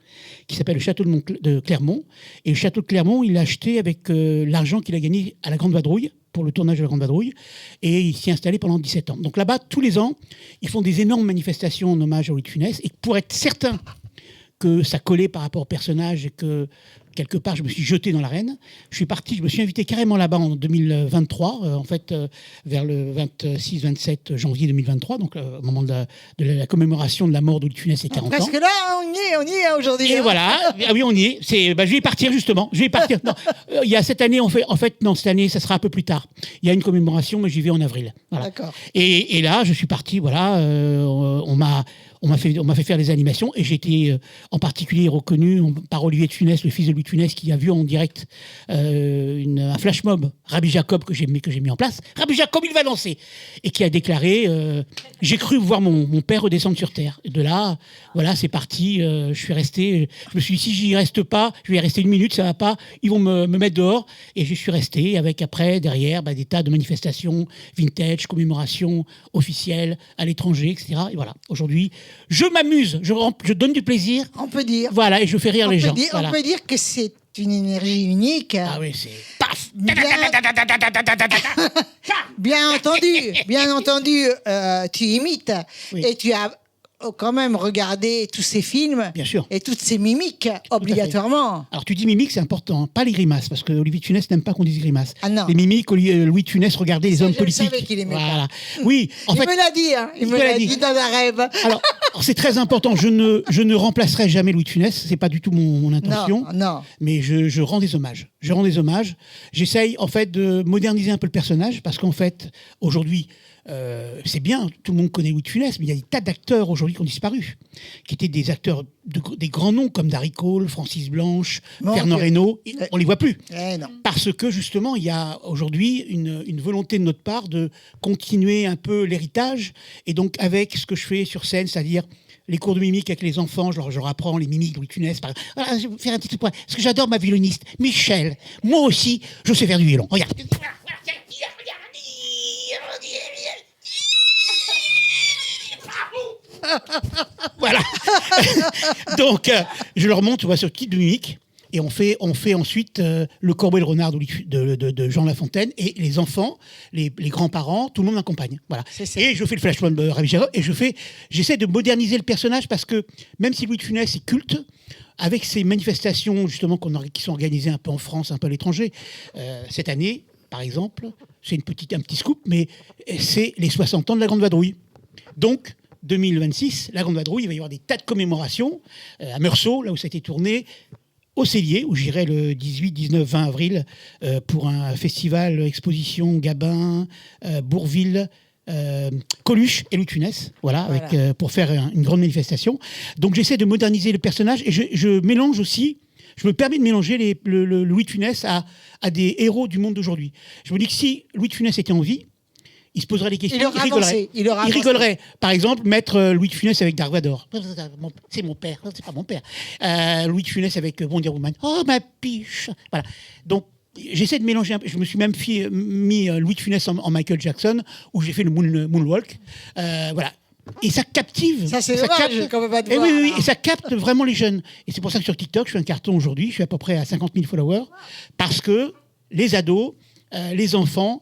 E: qui s'appelle le château de Clermont. Et le château de Clermont, il l'a acheté avec l'argent qu'il a gagné à la Grande Vadrouille, pour le tournage de la Grande Vadrouille. Et il s'y est installé pendant 17 ans. Donc là-bas, tous les ans, ils font des énormes manifestations en hommage à Louis de Funès. Et pour être certain que ça collait par rapport au personnage et que quelque part je me suis jeté dans l'arène, je me suis invité carrément là-bas en 2023, vers le 26-27 janvier 2023, donc au moment de la commémoration de la mort de Louis de Funès et 40 ans.
A: Parce que là, on y est aujourd'hui.
E: Et voilà, ah oui, on y est. Je vais y partir justement. Non, il y a cette année, cette année, ça sera un peu plus tard. Il y a une commémoration, mais j'y vais en avril. Voilà.
A: D'accord.
E: Et là, je suis parti. Voilà, on m'a fait faire des animations, et j'ai été en particulier reconnu par Olivier de Funès, le fils de Louis de Funès, qui a vu en direct un flash mob, Rabbi Jacob, que j'ai mis en place. Rabbi Jacob, il va danser, et qui a déclaré j'ai cru voir mon père redescendre sur terre. Et de là, voilà, c'est parti. Je suis resté. Je me suis dit, si j'y reste pas, je vais y rester 1 minute, ça va pas. Ils vont me mettre dehors, et je suis resté avec après derrière des tas de manifestations vintage, commémorations officielles à l'étranger, etc. Et voilà. Aujourd'hui, je m'amuse, je donne du plaisir.
A: On peut dire.
E: Voilà, et je fais rire les gens. Voilà.
A: On peut dire que c'est une énergie unique.
E: Ah oui, c'est paf.
A: Bien entendu, tu imites,
E: Oui.
A: et tu as quand même regardé tous ces films.
E: Bien sûr.
A: Et toutes ces mimiques, obligatoirement.
E: Alors tu dis mimiques, c'est important, hein, pas les grimaces, parce que Olivier de Funès n'aime pas qu'on dise grimaces.
A: Ah non.
E: Les mimiques, Louis de Funès regardait les hommes
A: Je
E: politiques.
A: savais qu'il aimait
E: voilà. Oui, en
A: Il
E: fait.
A: me l'a dit, hein. Il me l'a dit dans un rêve.
E: Alors, c'est très important. Je ne remplacerai jamais Louis de Funès. C'est pas du tout mon intention.
A: Non.
E: Mais je rends des hommages. J'essaye en fait de moderniser un peu le personnage, parce qu'en fait aujourd'hui, c'est bien, tout le monde connaît Louis de Funès, mais il y a des tas d'acteurs aujourd'hui qui ont disparu, qui étaient des acteurs des grands noms comme Darry Cole, Francis Blanche, Fernand Reynaud. On les voit plus.
A: Non.
E: Parce que justement, il y a aujourd'hui une volonté de notre part de continuer un peu l'héritage, et donc avec ce que je fais sur scène, c'est-à-dire les cours de mimique avec les enfants, je leur apprends les mimiques de Louis de Funès. Voilà, je vais faire un petit point. Parce que j'adore ma violoniste, Michel. Moi aussi, je sais faire du violon. Regarde. Voilà. Donc, je leur montre ce kit de mimique. Et on fait ensuite le Corbeau et le Renard de Jean Lafontaine, et les enfants, les grands-parents, tout le monde m'accompagne. Voilà. Et je fais le flash mob Rabbi Jacob, et j'essaie de moderniser le personnage, parce que même si Louis de Funès est culte, avec ces manifestations justement qui sont organisées un peu en France, un peu à l'étranger, cette année, par exemple, c'est un petit scoop, mais c'est les 60 ans de la Grande Vadrouille. Donc, 2026, la Grande Vadrouille, il va y avoir des tas de commémorations à Meursault, là où ça a été tourné, au Cellier, où j'irai le 18, 19, 20 avril pour un festival, exposition, Gabin, Bourville, Coluche et Louis de Funès, voilà. Pour faire une grande manifestation. Donc j'essaie de moderniser le personnage et je mélange aussi, je me permets de mélanger le Louis de Funès à des héros du monde d'aujourd'hui. Je me dis que si Louis de Funès était en vie, il se poserait des questions, il rigolerait. Par exemple, mettre Louis de Funès avec Dark Vador. C'est mon père, c'est pas mon père. Louis de Funès avec Wonder Woman. Oh, ma piche. Voilà. Donc, j'essaie de mélanger un peu. Je me suis même mis Louis de Funès en Michael Jackson, où j'ai fait le moonwalk. Voilà. Et ça captive.
A: Ça, c'est dommage, qu'on peut pas te voir.
E: Oui, et ça capte vraiment les jeunes. Et c'est pour ça que sur TikTok, je fais un carton aujourd'hui. Je suis à peu près à 50 000 followers. Parce que les ados, les enfants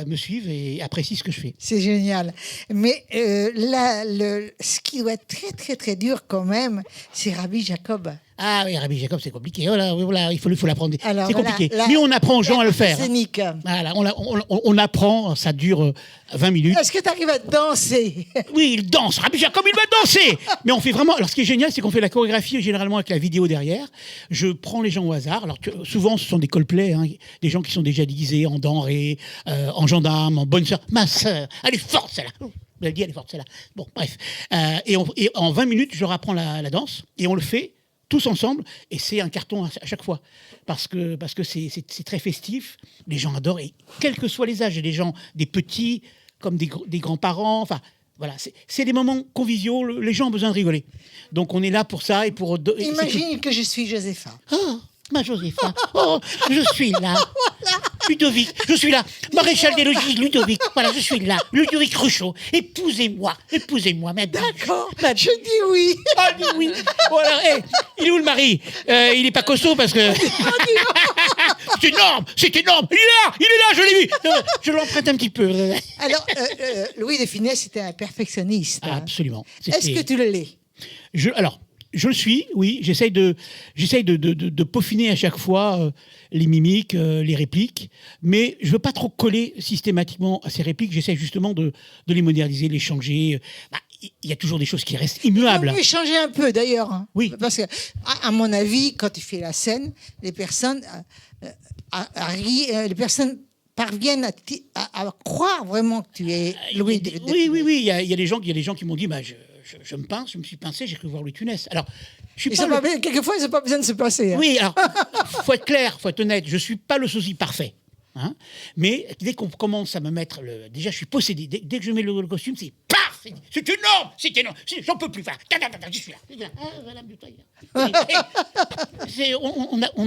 E: me suivent et apprécient ce que je fais.
A: C'est génial. Mais ce qui doit être très, très, très dur quand même, c'est Rabbi Jacob.
E: Ah oui, Rabbi Jacob, c'est compliqué. Voilà, il faut l'apprendre.
A: Alors,
E: c'est compliqué. Mais on apprend aux gens à le faire.
A: Scénique.
E: Voilà, on apprend, ça dure 20 minutes.
A: Est-ce que tu arrives à danser?
E: Oui, il danse. Rabbi Jacob, il va danser. Mais on fait vraiment... Alors, ce qui est génial, c'est qu'on fait la chorégraphie généralement avec la vidéo derrière. Je prends les gens au hasard. Alors, souvent, ce sont des Coldplay, des gens qui sont déjà déguisés en denrées, en gendarme, en bonne sœur. Ma sœur, elle est forte, celle-là. Vous l'avez dit, elle est forte, celle-là. Bon, bref. Et en 20 minutes, je leur apprends la danse et on le fait tous ensemble, et c'est un carton à chaque fois, parce que c'est très festif, les gens adorent, et quels que soient les âges, il y a des gens, des petits, comme des grands-parents, enfin, voilà, c'est des moments conviviaux, les gens ont besoin de rigoler. Donc on est là pour ça, et pour...
A: Imagine que je suis Josépha.
E: Oh, ma Josépha, oh, je suis là. Ludovic, je suis là. Maréchal des logis, Ludovic, voilà, je suis là. Ludovic Cruchot, épousez-moi, ma biche.
A: D'accord, je dis oui.
E: Ah oui. Voilà, il est où le mari? Il est pas costaud parce que... c'est énorme. Il est là, je l'ai vu. Je l'emprunte un petit peu.
A: Alors, Louis de Funès était un perfectionniste.
E: Ah, absolument.
A: Est-ce que tu le l'es?
E: Je le suis, oui. J'essaye de peaufiner à chaque fois les mimiques, les répliques, mais je veux pas trop coller systématiquement à ces répliques. J'essaie justement de les moderniser, les changer. Il y a toujours des choses qui restent immuables.
A: On peut changer un peu d'ailleurs. Hein.
E: Oui.
A: Parce que, à mon avis, quand tu fais la scène, les personnes parviennent à croire vraiment que tu es Louis de Funès.
E: Oui. Il y a des gens qui m'ont dit, je me pince, je me suis pincé, j'ai cru voir Louis de Funès. Alors,
A: quelquefois, ils n'ont pas besoin de se pincer. Hein.
E: Oui, alors, faut être clair, faut être honnête. Je suis pas le sosie parfait. Hein, mais dès qu'on commence à me mettre déjà, je suis possédé. Dès que je mets le costume, c'est paf, c'est énorme. J'en peux plus. Je suis là.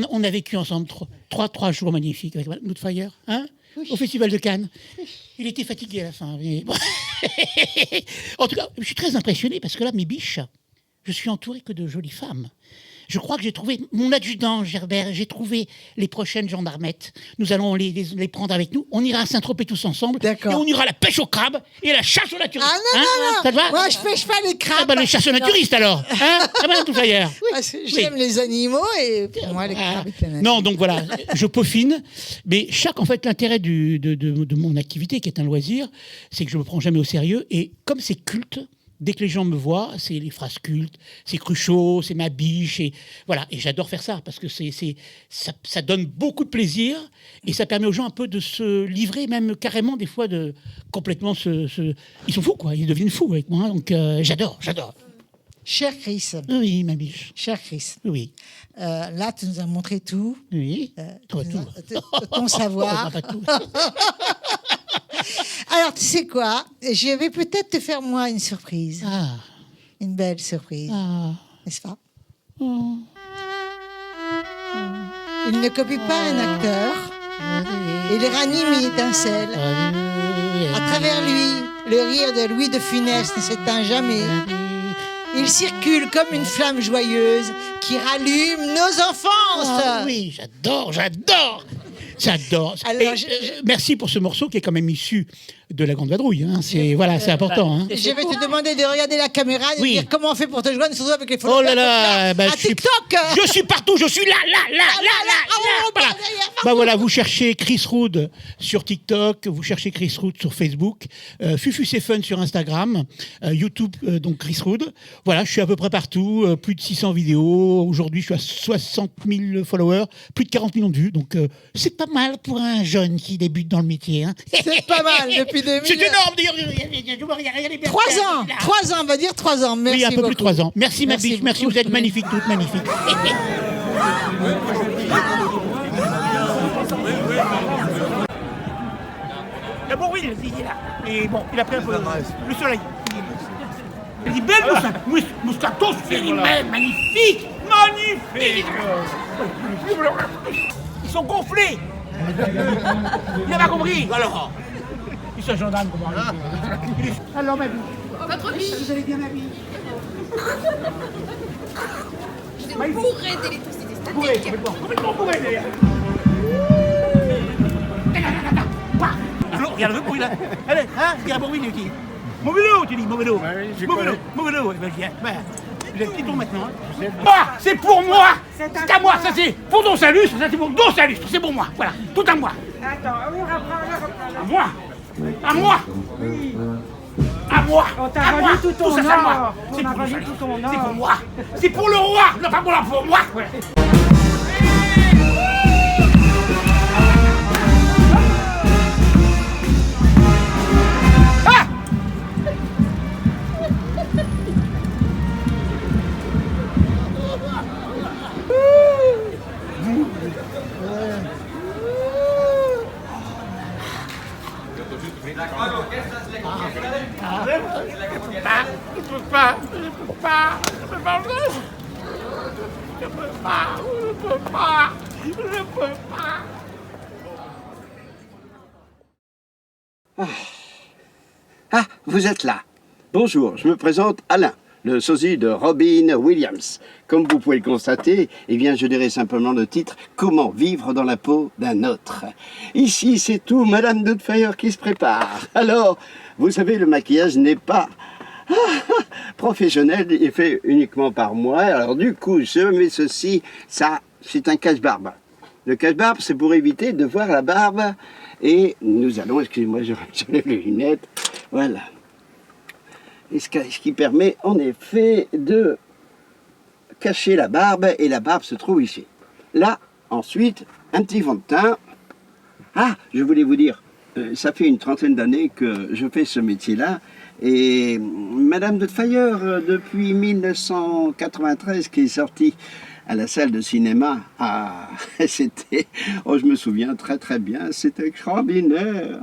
E: On a vécu ensemble trois jours magnifiques avec Moodfire, hein, au Festival de Cannes. Il était fatigué à la fin. Mais bon. En tout cas, je suis très impressionné parce que là, mes biches, je suis entouré que de jolies femmes. Je crois que j'ai trouvé mon adjudant, Gerbert, j'ai trouvé les prochaines gendarmettes. Nous allons les prendre avec nous. On ira à Saint-Tropez tous ensemble.
A: D'accord.
E: Et on ira à la pêche aux crabes et à la chasse aux naturistes.
A: Ah non.
E: Ça te va?
A: Moi, je pêche pas les crabes.
E: Les chasses aux naturistes alors. Tout ailleurs.
A: Parce que j'aime les animaux et pour moi, les crabes.
E: Non, donc voilà, je peaufine. Mais l'intérêt de mon activité, qui est un loisir, c'est que je me prends jamais au sérieux. Et comme c'est culte, dès que les gens me voient, c'est les phrases cultes, c'est Cruchot, c'est ma biche, et voilà. Et j'adore faire ça parce que ça donne beaucoup de plaisir et ça permet aux gens un peu de se livrer, même carrément des fois de complètement ils sont fous quoi, ils deviennent fous avec moi. Donc j'adore.
A: Cher Chris.
E: Oui, ma biche.
A: Cher Chris.
E: Oui.
A: Là, tu nous as montré tout.
E: Oui.
A: Ton savoir.
E: Pas tout.
A: Alors, tu sais quoi? Je vais peut-être te faire, moi, une surprise.
E: Ah.
A: Une belle surprise.
E: Ah.
A: N'est-ce pas?
E: Oh.
A: Il ne copie pas un acteur. Il ranime une étincelle. À travers lui, le rire de Louis de Funès ne s'éteint jamais. Il circule comme une flamme joyeuse qui rallume nos enfances.
E: Ah, oui, j'adore. Alors, merci pour ce morceau qui est quand même issu de la Grande Vadrouille. Hein. C'est important. Hein.
A: Je vais te demander de regarder la caméra, de
E: Oui.
A: dire comment on fait pour te joindre, surtout avec les
E: Oh
A: photos.
E: là là, bah,
A: à TikTok.
E: je suis partout, je suis là. Voilà. Bah voilà, vous cherchez Chris Rood sur TikTok, vous cherchez Chris Rood sur Facebook, Fufu c'est fun sur Instagram, YouTube donc Chris Rood. Voilà, je suis à peu près partout, plus de 600 vidéos. Aujourd'hui, je suis à 60 000 followers, plus de 40 millions de vues. Donc c'est pas mal pour un jeune qui débute dans le métier. Hein.
A: C'est pas mal depuis 2000.
E: C'est énorme d'ailleurs.
A: 3 ans, on va dire 3 ans. Merci
E: oui, un peu
A: beaucoup.
E: plus de 3 ans. Merci ma biche, merci, vous êtes magnifiques, toutes magnifiques. D'abord, oui, il est là. Et bon, il a pris un peu le soleil. Il dit belle Moscato, magnifique, magnifique. Ils sont gonflés. Il n'a pas compris, alors. Ils sont gendarmes, comment alors, ma biche.
G: Votre biche.
E: Vous allez bien, ma biche.
G: Vous êtes bourré d'électricité statique.
E: Complètement bourré, d'ailleurs. Alors, regarde le bruit là. Allez, hein, il y a un bruit, il dit. Mon vélo, tu dis, mon vélo. Mon vélo, ouais, viens. Vous êtes petit tour maintenant. Hein. Moi, c'est pour moi. C'est à moi, ça c'est pour Don Salustre, ça c'est pour Don Salustre, c'est pour moi. Voilà, tout à moi.
H: Attends, oui, reprends.
E: À moi. À moi.
H: Oui.
E: À moi.
H: On t'a
E: à
H: rendu
E: moi.
H: tout ton
E: ça, c'est à moi.
H: or.
E: C'est
H: On a
E: pour Don
H: rendu
E: Salustre.
H: tout ton
E: C'est
H: or.
E: pour moi. C'est pour le roi. Non, pas pour moi. Ouais.
I: Ah, vous êtes là. Bonjour, je me présente Alain, le sosie de Robin Williams. Comme vous pouvez le constater, eh bien, je dirais simplement le titre « Comment vivre dans la peau d'un autre ». Ici, c'est tout Madame Doubtfire qui se prépare. Alors, vous savez, le maquillage n'est pas professionnel et fait uniquement par moi. Alors, du coup, je mets ceci, ça, c'est un cache-barbe. Le cache-barbe, c'est pour éviter de voir la barbe. Et nous allons, excusez-moi, j'enlève les lunettes. Voilà. Et ce qui permet en effet de cacher la barbe, et la barbe se trouve ici. Là, ensuite, un petit fond de teint. Ah, je voulais vous dire, ça fait une trentaine d'années que je fais ce métier-là, et Madame Doubtfire, depuis 1993, qui est sortie à la salle de cinéma, ah, c'était, oh, je me souviens très très bien, c'était extraordinaire.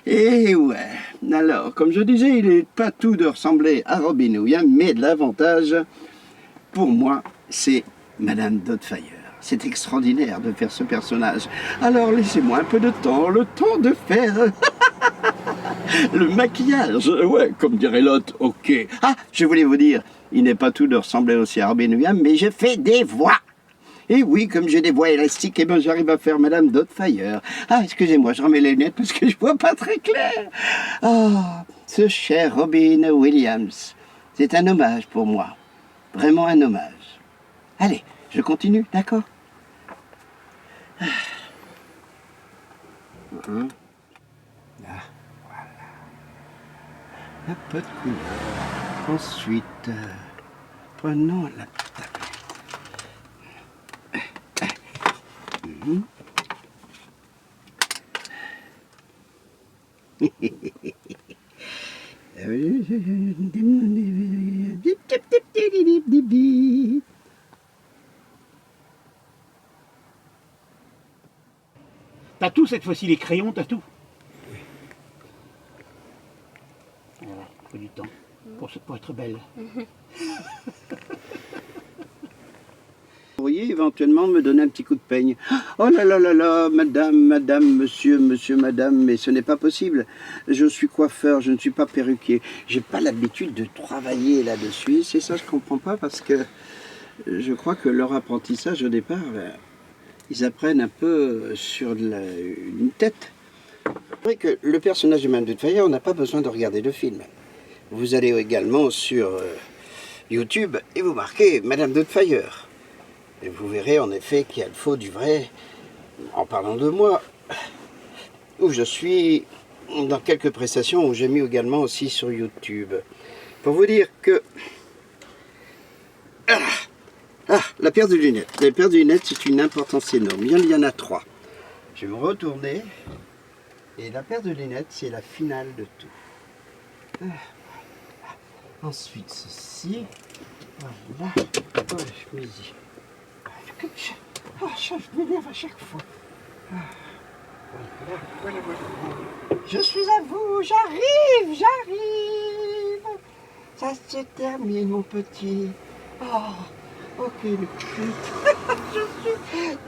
I: Et ouais, alors, comme je disais, il n'est pas tout de ressembler à Robin Williams, mais l'avantage, pour moi, c'est Madame Doubtfire. C'est extraordinaire de faire ce personnage. Alors, laissez-moi un peu de temps, le temps de faire le maquillage. Ouais, comme dirait l'autre, ok. Ah, je voulais vous dire, il n'est pas tout de ressembler aussi à Robin Williams, mais je fais des voix. Et oui, comme j'ai des voix élastiques, eh ben, j'arrive à faire Madame Doubtfire. Ah, excusez-moi, je remets les lunettes parce que je vois pas très clair. Oh, ce cher Robin Williams. C'est un hommage pour moi. Vraiment un hommage. Allez, je continue, d'accord? Ah, voilà. Un peu de couleur. Ensuite, prenons la tablette.
E: T'as tout cette fois-ci, les crayons, t'as tout. Voilà, il faut du temps pour être belle.
I: Vous pourriez éventuellement me donner un petit coup de peigne. Oh là là là là, madame, monsieur, madame, mais ce n'est pas possible. Je suis coiffeur, je ne suis pas perruquier. J'ai pas l'habitude de travailler là-dessus. C'est ça, je comprends pas, parce que je crois que leur apprentissage au départ, ils apprennent un peu sur une tête. C'est vrai que le personnage de Madame Doubtfire, on n'a pas besoin de regarder le film. Vous allez également sur YouTube et vous marquez Madame Doubtfire. Et vous verrez en effet qu'il y a le faux du vrai, en parlant de moi, où je suis dans quelques prestations où j'ai mis également aussi sur YouTube. Pour vous dire que... la paire de lunettes. La paire de lunettes, c'est une importance énorme. Il y en a 3. Je vais me retourner. Et la paire de lunettes, c'est la finale de tout. Ensuite, ceci. Voilà. Oh, je me dis. Je m'énerve à chaque fois. Voilà. Je suis à vous, j'arrive. Ça se termine, mon petit. Ok, le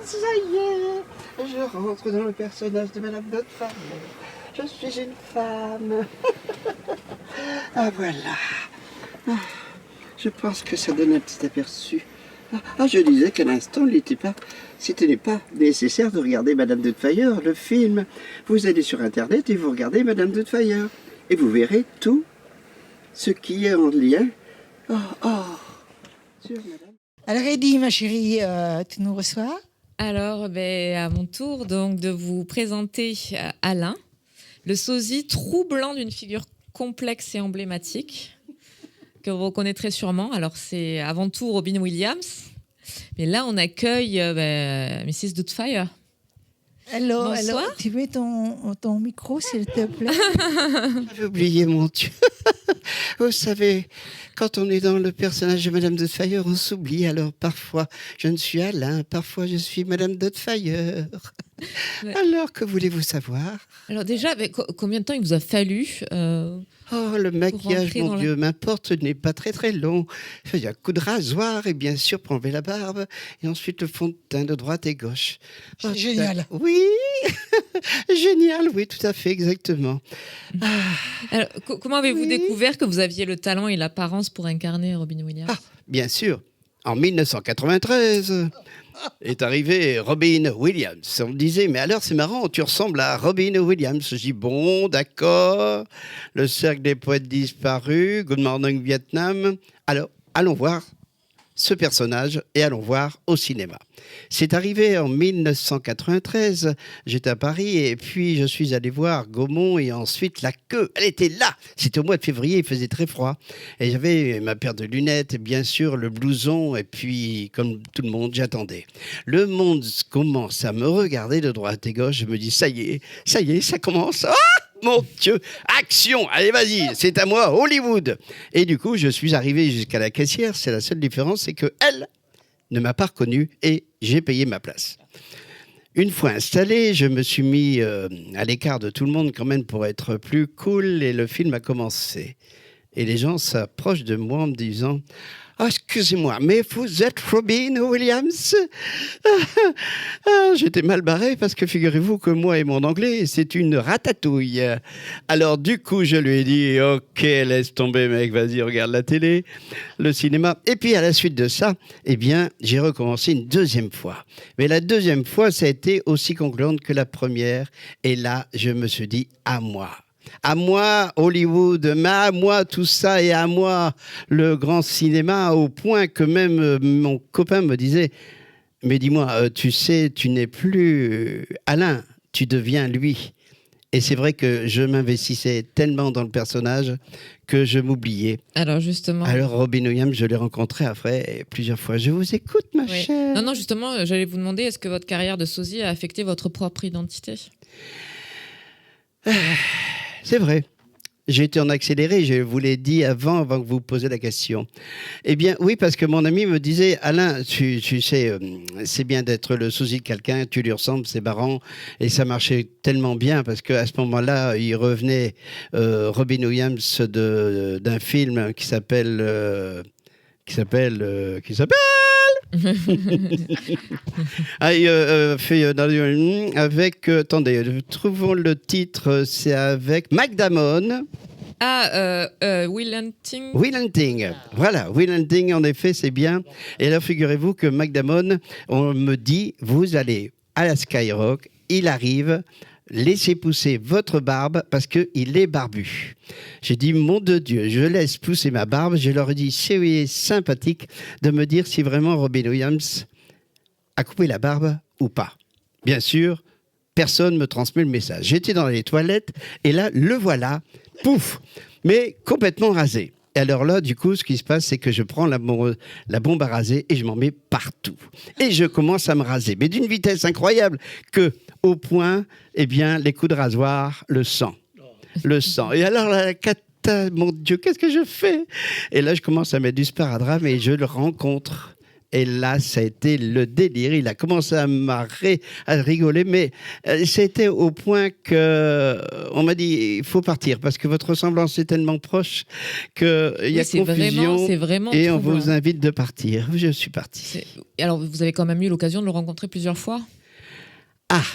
I: ça y est, je rentre dans le personnage de Madame Doubtfire. Je suis une femme. Voilà. Je pense que ça donne un petit aperçu. Je disais qu'à l'instant, c'était pas nécessaire de regarder Madame Doubtfire, le film. Vous allez sur Internet et vous regardez Madame Doubtfire. Et vous verrez tout ce qui est en lien. Sur Madame.
A: Alors, Eddy, ma chérie, tu nous reçois?
C: Alors, à mon tour donc de vous présenter Alain, le sosie troublant d'une figure complexe et emblématique que vous reconnaîtrez sûrement. Alors, c'est avant tout Robin Williams, mais là, on accueille Mrs. Doubtfire.
A: Hello,
C: Bonsoir.
A: Tu mets ton micro, s'il te plaît?
I: J'avais oublié, mon Dieu. Vous savez, quand on est dans le personnage de Madame Doubtfire, on s'oublie. Alors parfois, je ne suis Alain, parfois je suis Madame Doubtfire.
C: Ouais.
I: Alors, que voulez-vous savoir?
C: Alors déjà, combien de temps il vous a fallu
I: Le maquillage,
C: rentrer
I: mon
C: dans
I: Dieu, m'importe, n'est pas très très long. Il y a un coup de rasoir et bien sûr pour enlever la barbe et ensuite le fond de teint de droite et gauche.
A: C'est génial.
I: Oui, génial, oui, tout à fait, exactement.
C: Alors, comment avez-vous découvert que vous aviez le talent et l'apparence pour incarner Robin Williams?
I: Bien sûr, en 1993 est arrivé Robin Williams. On me disait, mais alors c'est marrant, tu ressembles à Robin Williams. Je dis, bon, d'accord, le cercle des poètes disparus, Good Morning Vietnam. Alors, allons voir ce personnage et allons voir au cinéma. C'est arrivé en 1993, j'étais à Paris et puis je suis allé voir Gaumont et ensuite la queue, elle était là. C'était au mois de février, il faisait très froid et j'avais ma paire de lunettes et bien sûr le blouson et puis comme tout le monde, j'attendais. Le monde commence à me regarder de droite et gauche, je me dis ça y est, ça commence. Mon Dieu, action, allez vas-y, c'est à moi, Hollywood. Et du coup, je suis arrivé jusqu'à la caissière, c'est la seule différence, c'est qu'elle ne m'a pas reconnu et j'ai payé ma place. Une fois installé, je me suis mis à l'écart de tout le monde quand même pour être plus cool et le film a commencé. Et les gens s'approchent de moi en me disant « Ah, excusez-moi, mais vous êtes Robin Williams ?» J'étais mal barré parce que figurez-vous que moi et mon anglais, c'est une ratatouille. Alors du coup, je lui ai dit « Ok, laisse tomber mec, vas-y, regarde la télé, le cinéma. » Et puis à la suite de ça, eh bien, j'ai recommencé une deuxième fois. Mais la deuxième fois, ça a été aussi concluante que la première. Et là, je me suis dit « À moi ». À moi, Hollywood, mais à moi, tout ça, et à moi, le grand cinéma, au point que même mon copain me disait « Mais dis-moi, tu sais, tu n'es plus Alain, tu deviens lui. » Et c'est vrai que je m'investissais tellement dans le personnage que je m'oubliais.
C: Alors justement...
I: Alors Robin Williams, je l'ai rencontré après plusieurs fois. Je vous écoute, ma chère.
C: Non, justement, j'allais vous demander, est-ce que votre carrière de sosie a affecté votre propre identité?
I: C'est vrai. J'ai été en accéléré, je vous l'ai dit avant que vous posiez la question. Eh bien, oui, parce que mon ami me disait, Alain, tu sais, c'est bien d'être le sosie de quelqu'un, tu lui ressembles, c'est marrant. Et ça marchait tellement bien, parce qu'à ce moment-là, il revenait Robin Williams d'un film qui s'appelle... avec, attendez, trouvons le titre, c'est avec Mac Damon.
C: Will Hunting.
I: Will Hunting, voilà, Will Hunting, en effet, c'est bien. Et alors, figurez-vous que Mac Damon, on me dit, vous allez à la Skyrock, il arrive, laissez pousser votre barbe parce qu'il est barbu. J'ai dit, mon de Dieu, je laisse pousser ma barbe. Je leur ai dit, c'est sympathique de me dire si vraiment Robin Williams a coupé la barbe ou pas. Bien sûr, personne ne me transmet le message. J'étais dans les toilettes et là, le voilà, pouf, mais complètement rasé. Et alors là, du coup, ce qui se passe, c'est que je prends la bombe à raser et je m'en mets partout. Et je commence à me raser, mais d'une vitesse incroyable que, au point, eh bien, les coups de rasoir, le sang. Et alors, la cata, mon Dieu, qu'est-ce que je fais? Et là, je commence à mettre du sparadrap et je le rencontre. Et là, ça a été le délire. Il a commencé à rigoler, mais c'était au point qu'on m'a dit, il faut partir, parce que votre ressemblance est tellement proche qu'il y a confusion.
C: C'est vraiment
I: et on
C: troublant.
I: vous invite de partir. Je suis parti.
C: Alors, vous avez quand même eu l'occasion de le rencontrer plusieurs fois?
I: Ah,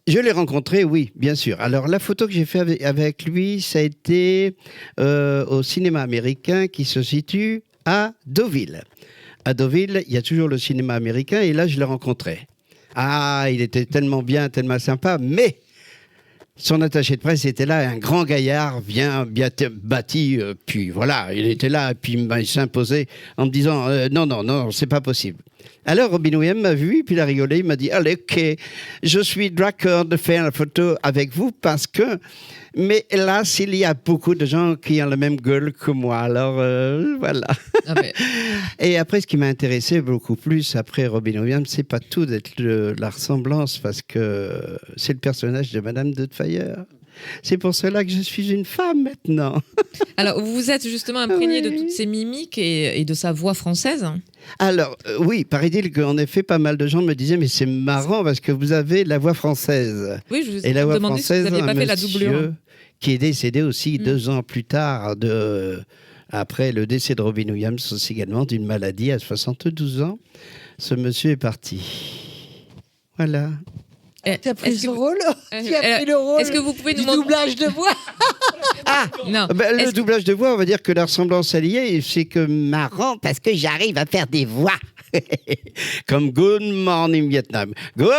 I: je l'ai rencontré, oui, bien sûr. Alors, la photo que j'ai faite avec lui, ça a été au cinéma américain qui se situe à Deauville. À Deauville, il y a toujours le cinéma américain et là, je l'ai rencontré. Ah, il était tellement bien, tellement sympa, mais son attaché de presse était là, un grand gaillard, bien bâti, puis voilà, il était là, puis il s'imposait en me disant non, c'est pas possible. Alors Robin Williams m'a vu, puis il a rigolé, il m'a dit allez, ok, je suis d'accord de faire la photo avec vous parce que, mais hélas, il y a beaucoup de gens qui ont la même gueule que moi, alors voilà.
C: Ah mais...
I: Et après, ce qui m'a intéressé beaucoup plus après Robin Williams, c'est pas tout d'être la ressemblance, parce que c'est le personnage de Madame Doubtfire. C'est pour cela que je suis une femme maintenant.
C: Alors, vous vous êtes justement imprégné de toutes ces mimiques et de sa voix française?
I: Alors, oui, paraît-il qu'en effet, pas mal de gens me disaient, mais c'est marrant parce que vous avez la voix française.
C: Oui, je vous
I: et la voix
C: demandé si vous
I: française,
C: n'aviez pas fait la doublure.
I: monsieur qui est décédé aussi 2 ans plus tard, après le décès de Robin Williams, aussi également d'une maladie à 72 ans. Ce monsieur est parti. Voilà.
A: Tu as pris ce rôle? Qui a pris le rôle
C: Est-ce que vous pouvez nous
A: du doublage de voix?
I: Ah
C: non.
I: Ben, le doublage de voix, on va dire que la ressemblance à liée, c'est que marrant parce que j'arrive à faire des voix. Comme Good Morning Vietnam. Good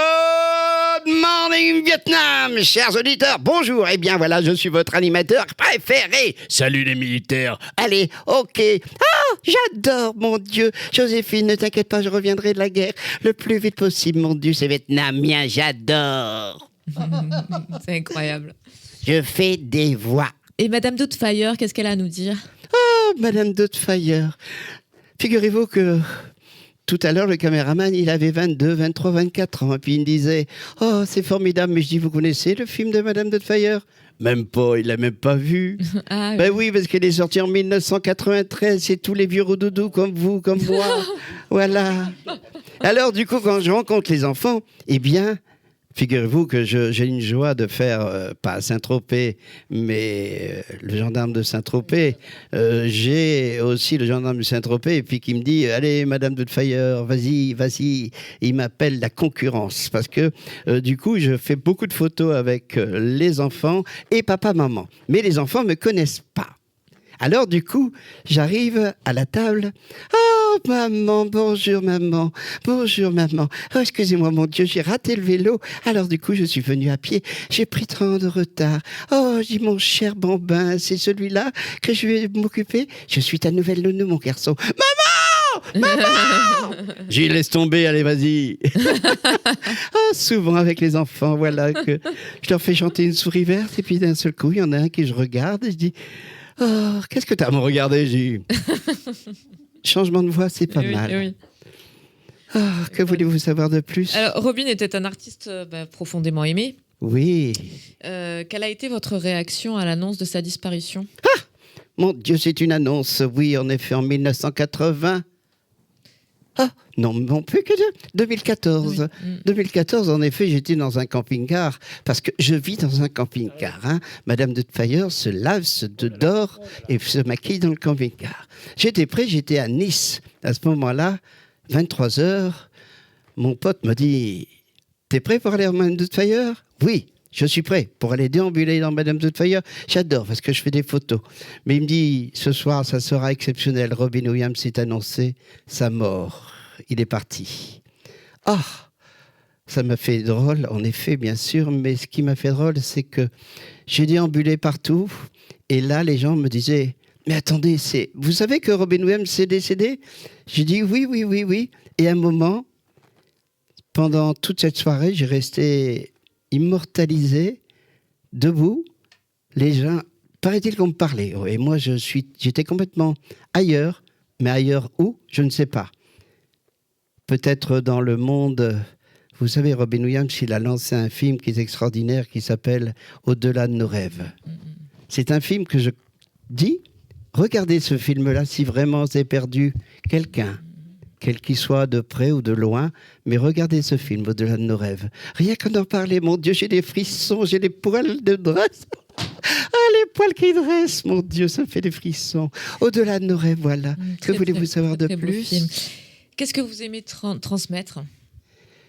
I: Morning Vietnam, chers auditeurs, bonjour. Eh bien voilà, je suis votre animateur préféré. Salut les militaires. Allez, ok. Ah, j'adore, mon Dieu. Joséphine, ne t'inquiète pas, je reviendrai de la guerre le plus vite possible, mon Dieu, c'est vietnamien, j'adore.
C: C'est incroyable.
I: Je fais des voix.
C: Et Madame Doubtfire, qu'est-ce qu'elle a à nous dire?
I: Oh, Madame Doubtfire. Figurez-vous que tout à l'heure, le caméraman, il avait 22, 23, 24 ans. Et puis il me disait, oh, c'est formidable. Mais je dis, vous connaissez le film de Madame Doubtfire? Même pas, il l'a même pas vu.
C: Ah,
I: Ben oui, parce qu'elle est sortie en 1993. C'est tous les vieux rodoudous comme vous, comme moi. Voilà. Alors, du coup, quand je rencontre les enfants, eh bien, figurez-vous que j'ai une joie de faire, pas à Saint-Tropez, mais le gendarme de Saint-Tropez. J'ai aussi le gendarme de Saint-Tropez, et puis qui me dit, allez, Madame Doubtfire, vas-y. Il m'appelle la concurrence, parce que du coup, je fais beaucoup de photos avec les enfants et papa-maman. Mais les enfants ne me connaissent pas. Alors, du coup, j'arrive à la table. Oh, maman, bonjour, maman. Bonjour, maman. Oh, excusez-moi, mon Dieu, j'ai raté le vélo. Alors, du coup, je suis venue à pied. J'ai pris 30 ans de retard. Oh, je dis, mon cher bambin, c'est celui-là que je vais m'occuper. Je suis ta nouvelle nounou, mon garçon. Maman! J'y laisse tomber, allez, vas-y. Oh, souvent avec les enfants, voilà, que je leur fais chanter une souris verte, et puis d'un seul coup, il y en a un que je regarde, et je dis... Oh, qu'est-ce que t'as à me regarder, J? Changement de voix, c'est pas mal.
C: Oui.
I: Oh, que voulez-vous savoir de plus?
C: Alors, Robin était un artiste profondément aimé.
I: Oui.
C: Quelle a été votre réaction à l'annonce de sa disparition?
I: Ah, mon Dieu, c'est une annonce. Oui, en effet, en 1980. Ah, non plus que 2014.
C: Oui.
I: 2014, en effet, j'étais dans un camping-car, parce que je vis dans un camping-car. Hein. Madame Doubtfire se lave, se dort et se maquille dans le camping-car. J'étais prêt, j'étais à Nice. À ce moment-là, 23h, mon pote me dit, t'es prêt pour aller à Madame Doubtfire? Oui. Je suis prêt pour aller déambuler dans Madame Doubtfire. J'adore parce que je fais des photos. Mais il me dit, ce soir, ça sera exceptionnel. Robin Williams s'est annoncé sa mort. Il est parti. Ah, Ça m'a fait drôle, en effet, bien sûr, mais ce qui m'a fait drôle, c'est que j'ai déambulé partout, et là, les gens me disaient « Mais attendez, vous savez que Robin Williams est décédé ?» J'ai dit « Oui. » Et à un moment, pendant toute cette soirée, j'ai resté immortalisé, debout. Les gens, paraît-il qu'on me parlait, et moi, j'étais complètement ailleurs, mais ailleurs où, je ne sais pas. Peut-être dans le monde... Vous savez, Robin Williams, il a lancé un film qui est extraordinaire, qui s'appelle « Au-delà de nos rêves ». C'est un film que je dis, regardez ce film-là si vraiment vous avez perdu quelqu'un, quel qu'il soit de près ou de loin, mais regardez ce film « Au-delà de nos rêves ». Rien qu'en parler, mon Dieu, j'ai des frissons, j'ai des poils de dresse. Ah, les poils qui dressent, mon Dieu, ça fait des frissons. Au-delà de nos rêves, voilà. Que voulez-vous savoir de plus?
C: Qu'est-ce que vous aimez transmettre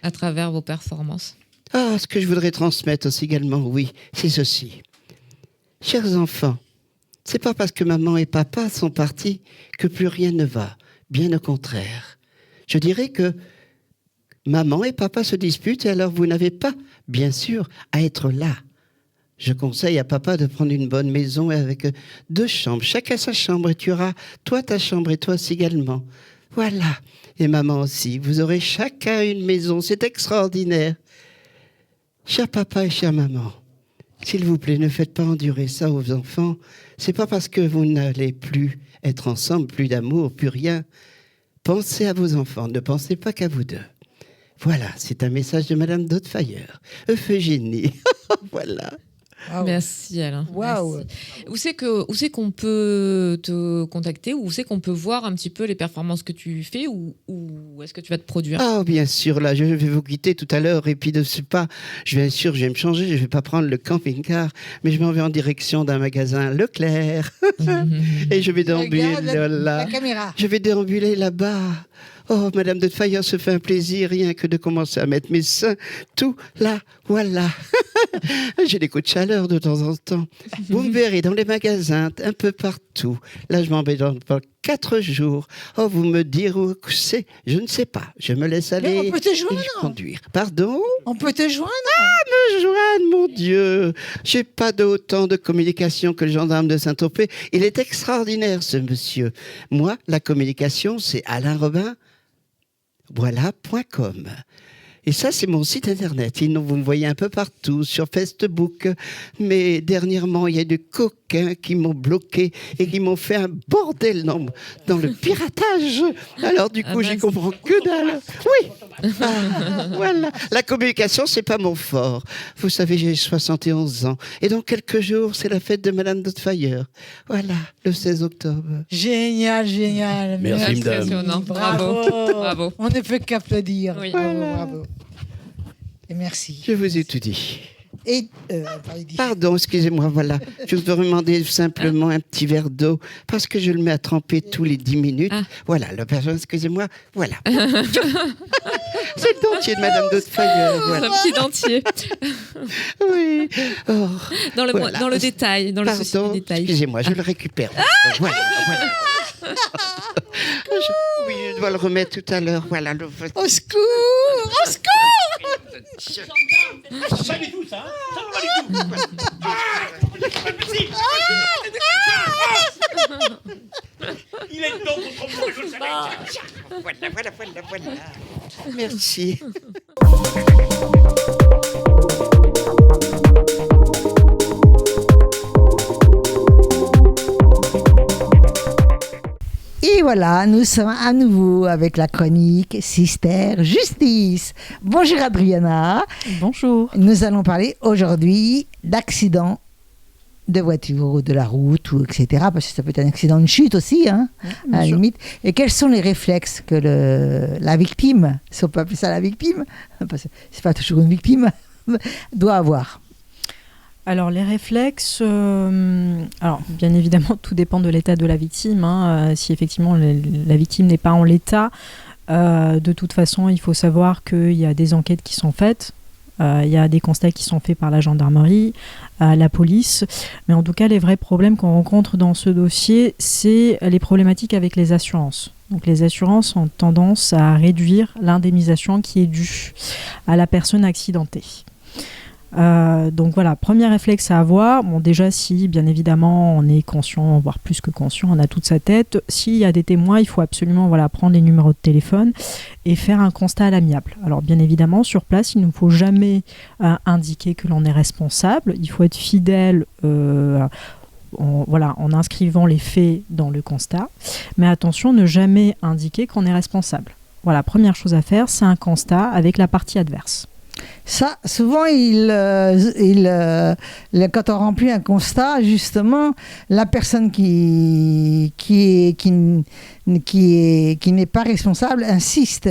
C: à travers vos performances?
I: Ah, ce que je voudrais transmettre aussi également, oui, c'est ceci. Chers enfants, c'est pas parce que maman et papa sont partis que plus rien ne va. Bien au contraire. Je dirais que maman et papa se disputent et alors vous n'avez pas, bien sûr, à être là. Je conseille à papa de prendre une bonne maison avec 2 chambres, chacun sa chambre, et tu auras toi ta chambre et toi aussi également. Voilà. Et maman aussi, vous aurez chacun une maison, c'est extraordinaire. Cher papa et chère maman, s'il vous plaît, ne faites pas endurer ça aux enfants. C'est pas parce que vous n'allez plus être ensemble, plus d'amour, plus rien. Pensez à vos enfants, ne pensez pas qu'à vous deux. Voilà, c'est un message de Madame Dottfire. Euphégie. Voilà.
C: Wow. Merci Alain.
A: Waouh.
C: Où c'est qu'on peut te contacter, où c'est qu'on peut voir un petit peu les performances que tu fais, ou est-ce que tu vas te produire?
I: Ah bien sûr, là je vais vous quitter tout à l'heure et puis de ce pas, je vais me changer, je vais pas prendre le camping-car, mais je m'en vais en direction d'un magasin Leclerc et je vais déambuler
A: la caméra.
I: Je vais déambuler là-bas. Oh, Madame Dottfire se fait un plaisir rien que de commencer à mettre mes seins tout là, voilà. J'ai des coups de chaleur de temps en temps. Vous me verrez dans les magasins, un peu partout. Là, je m'en vais dans 4 jours. Oh, vous me direz où c'est? Je ne sais pas. Je me laisse aller.
A: Mais on peut te
I: et
A: joindre.
I: Conduire. Pardon?
A: On peut te joindre.
I: Me joindre, mon Dieu. J'ai pas autant de communication que le gendarme de Saint-Tropez. Il est extraordinaire, ce monsieur. Moi, la communication, c'est Alain Robin. Voilà.com. Et ça, c'est mon site internet. Sinon, vous me voyez un peu partout, sur Facebook. Mais dernièrement, il y a des coquins qui m'ont bloqué et qui m'ont fait un bordel dans le piratage. Alors, du coup, j'y comprends que dalle. Oui. Voilà. La communication, c'est pas mon fort. Vous savez, j'ai 71 ans. Et dans quelques jours, c'est la fête de Madame Dottfire. Voilà, le 16 octobre.
A: Génial.
I: Merci, madame.
C: Impressionnant. Bravo.
A: On ne peut qu'applaudir.
C: Oui.
A: Bravo. Et merci.
I: Je vous ai tout dit.
A: Et,
I: Pardon, excusez-moi, voilà. Je vous demander simplement un petit verre d'eau parce que je le mets à tremper tous les 10 minutes. Voilà, la personne, excusez-moi, voilà. C'est le dentier de Madame Dottfire. Voilà.
C: Un petit dentier.
I: Oui. Oh,
C: Dans le
I: voilà.
C: détail, dans le souci du détail.
I: Excusez-moi, je le récupère. Voilà. Oui, je dois le remettre tout à l'heure. Voilà.
A: Au secours!
E: Ça va du tout, ça, hein? Ça va du tout. Il est temps contre moi, je le savais.
I: Voilà. Merci.
A: Et voilà, nous sommes à nouveau avec la chronique Sister Justice. Bonjour Adriana.
F: Bonjour.
A: Nous allons parler aujourd'hui d'accidents de voiture ou de la route, ou etc. Parce que ça peut être un accident de chute aussi, hein, à la limite. Et quels sont les réflexes que la victime, si on peut appeler ça la victime, parce que c'est pas toujours une victime, doit avoir?
F: Alors les réflexes, alors bien évidemment tout dépend de l'état de la victime. Hein. Si effectivement la victime n'est pas en l'état, de toute façon il faut savoir qu'il y a des enquêtes qui sont faites
J: Il y a des constats qui sont faits par la gendarmerie, la police. Mais en tout cas, les vrais problèmes qu'on rencontre dans ce dossier, c'est les problématiques avec les assurances. Donc les assurances ont tendance à réduire l'indemnisation qui est due à la personne accidentée. Donc voilà, premier réflexe à avoir. Bon, déjà, si bien évidemment on est conscient, voire plus que conscient, on a toute sa tête. S'il y a des témoins, il faut absolument prendre les numéros de téléphone et faire un constat à l'amiable. Alors bien évidemment, sur place, il ne faut jamais indiquer que l'on est responsable. Il faut être fidèle en inscrivant les faits dans le constat. Mais attention, ne jamais indiquer qu'on est responsable. Voilà, première chose à faire, c'est un constat avec la partie adverse.
A: Ça, souvent, quand on remplit un constat, justement, la personne qui n'est pas responsable insiste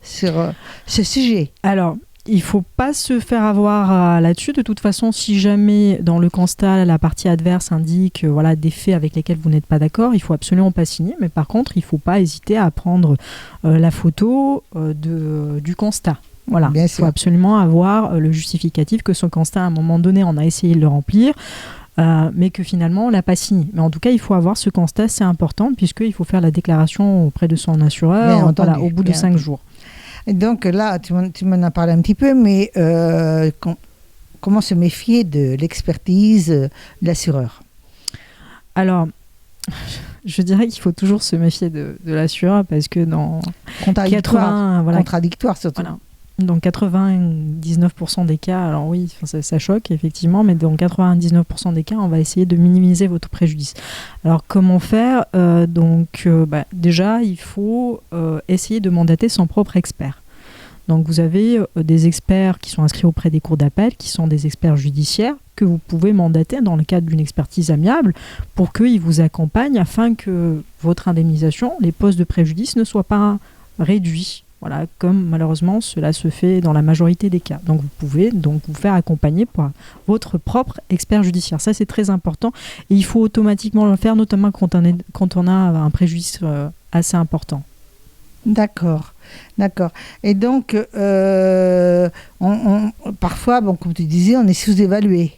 A: sur ce sujet.
J: Alors, il ne faut pas se faire avoir là-dessus. De toute façon, si jamais dans le constat, la partie adverse indique des faits avec lesquels vous n'êtes pas d'accord, il ne faut absolument pas signer. Mais par contre, il ne faut pas hésiter à prendre la photo du constat. Voilà, il faut absolument avoir le justificatif que ce constat, à un moment donné, on a essayé de le remplir, mais que finalement, on ne l'a pas signé. Mais en tout cas, il faut avoir ce constat, c'est important, puisqu'il faut faire la déclaration auprès de son assureur au bout de 5 jours.
A: Et donc là, tu m'en as parlé un petit peu, mais comment se méfier de l'expertise de l'assureur ?
J: Alors, je dirais qu'il faut toujours se méfier de l'assureur, parce que dans
A: contradictoire surtout.
J: Voilà. Dans 99% des cas, alors oui, ça choque effectivement, mais dans 99% des cas, on va essayer de minimiser votre préjudice. Alors comment faire ? Déjà, il faut essayer de mandater son propre expert. Donc vous avez des experts qui sont inscrits auprès des cours d'appel, qui sont des experts judiciaires, que vous pouvez mandater dans le cadre d'une expertise amiable pour qu'ils vous accompagnent afin que votre indemnisation, les postes de préjudice ne soient pas réduits. Voilà, comme malheureusement cela se fait dans la majorité des cas. Donc vous pouvez vous faire accompagner par votre propre expert judiciaire. Ça, c'est très important. Et il faut automatiquement le faire, notamment quand on a un préjudice assez important.
A: D'accord. Et donc, parfois, comme tu disais, on est sous-évalué.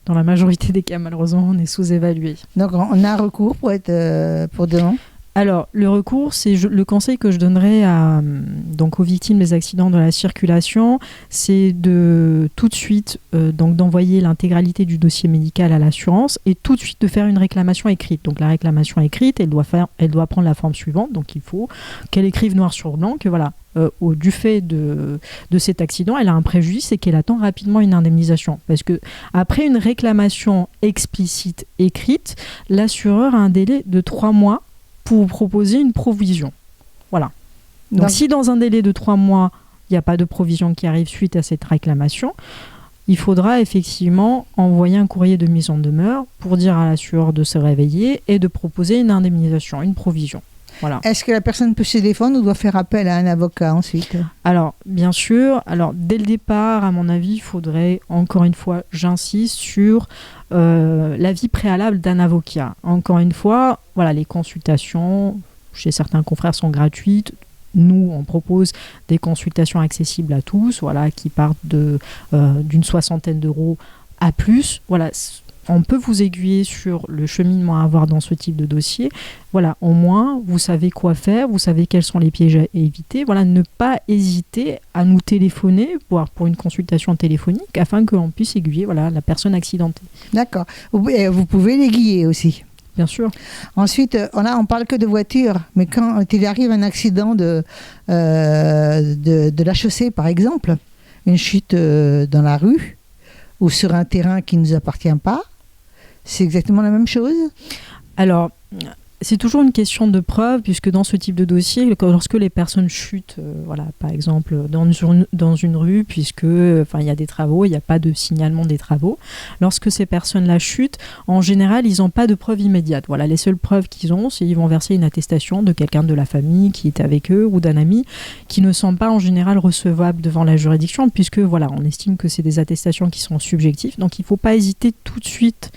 J: Dans la majorité des cas, malheureusement, on est sous-évalué.
A: Donc, on a un recours pour demain.
J: Alors, le recours, c'est le conseil que je donnerais aux victimes des accidents de la circulation, c'est de tout de suite d'envoyer l'intégralité du dossier médical à l'assurance et tout de suite de faire une réclamation écrite. Donc la réclamation écrite, elle doit prendre la forme suivante. Donc il faut qu'elle écrive noir sur blanc que du fait de cet accident, elle a un préjudice et qu'elle attend rapidement une indemnisation. Parce que après une réclamation explicite écrite, l'assureur a un délai de 3 mois pour vous proposer une provision. Voilà. Donc si dans un délai de 3 mois, il n'y a pas de provision qui arrive suite à cette réclamation, il faudra effectivement envoyer un courrier de mise en demeure pour dire à l'assureur de se réveiller et de proposer une indemnisation, une provision. Voilà.
A: Est-ce que la personne peut se défendre ou doit faire appel à un avocat ensuite ?
J: Alors, bien sûr. Alors, dès le départ, à mon avis, il faudrait, encore une fois, j'insiste sur l'avis préalable d'un avocat. Encore une fois, les consultations chez certains confrères sont gratuites. Nous, on propose des consultations accessibles à tous, qui partent d'une 60aine d'euros à plus. Voilà. On peut vous aiguiller sur le cheminement à avoir dans ce type de dossier. Voilà, au moins, vous savez quoi faire, vous savez quels sont les pièges à éviter. Voilà, ne pas hésiter à nous téléphoner, voire pour une consultation téléphonique, afin que l'on puisse aiguiller la personne accidentée.
A: D'accord. Vous pouvez l'aiguiller aussi.
J: Bien sûr.
A: Ensuite, on parle que de voiture, mais quand il arrive un accident de la chaussée, par exemple, une chute dans la rue ou sur un terrain qui ne nous appartient pas, c'est exactement la même chose ?
J: Alors, c'est toujours une question de preuve, puisque dans ce type de dossier, lorsque les personnes chutent, par exemple, dans une rue, puisque il y a des travaux, il n'y a pas de signalement des travaux, lorsque ces personnes-là chutent, en général, ils n'ont pas de preuve immédiate. Voilà, les seules preuves qu'ils ont, c'est qu'ils vont verser une attestation de quelqu'un de la famille qui est avec eux ou d'un ami, qui ne sont pas en général recevables devant la juridiction, puisque on estime que c'est des attestations qui sont subjectives. Donc, il ne faut pas hésiter tout de suite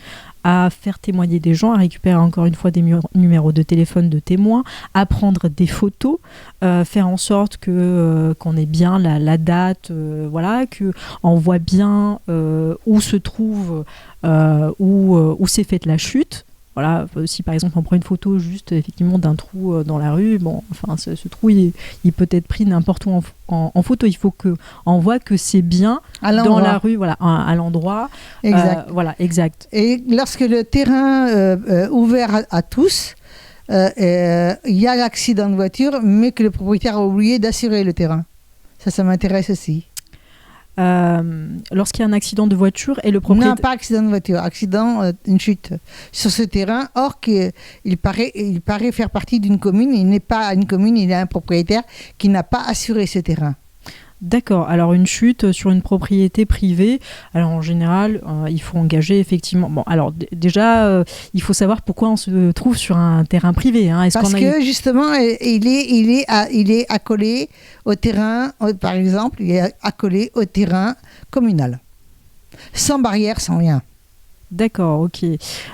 J: à faire témoigner des gens, à récupérer encore une fois des numéros de téléphone de témoins, à prendre des photos, faire en sorte qu'on ait bien la date, voilà, qu'on voit bien où se trouve, où s'est faite la chute. Voilà, si par exemple on prend une photo juste effectivement d'un trou dans la rue, bon, enfin ce trou il peut être pris n'importe où en photo. Il faut qu'on voit que c'est bien dans la rue, voilà, à l'endroit.
A: Exact.
J: Voilà, exact.
A: Et lorsque le terrain ouvert à tous, il y a l'accident de voiture, mais que le propriétaire a oublié d'assurer le terrain. Ça m'intéresse aussi.
J: Lorsqu'il y a un accident de voiture et le propriétaire...
A: Non, pas accident de voiture, une chute sur ce terrain. Or, il paraît faire partie d'une commune. Il n'est pas une commune, il est un propriétaire qui n'a pas assuré ce terrain.
J: D'accord. Alors, une chute sur une propriété privée, alors en général, il faut engager effectivement... Bon, alors déjà, il faut savoir pourquoi on se trouve sur un terrain privé. Hein.
A: Parce que justement, il est accolé au terrain, par exemple, il est accolé au terrain communal. Sans barrière, sans rien.
J: D'accord, ok.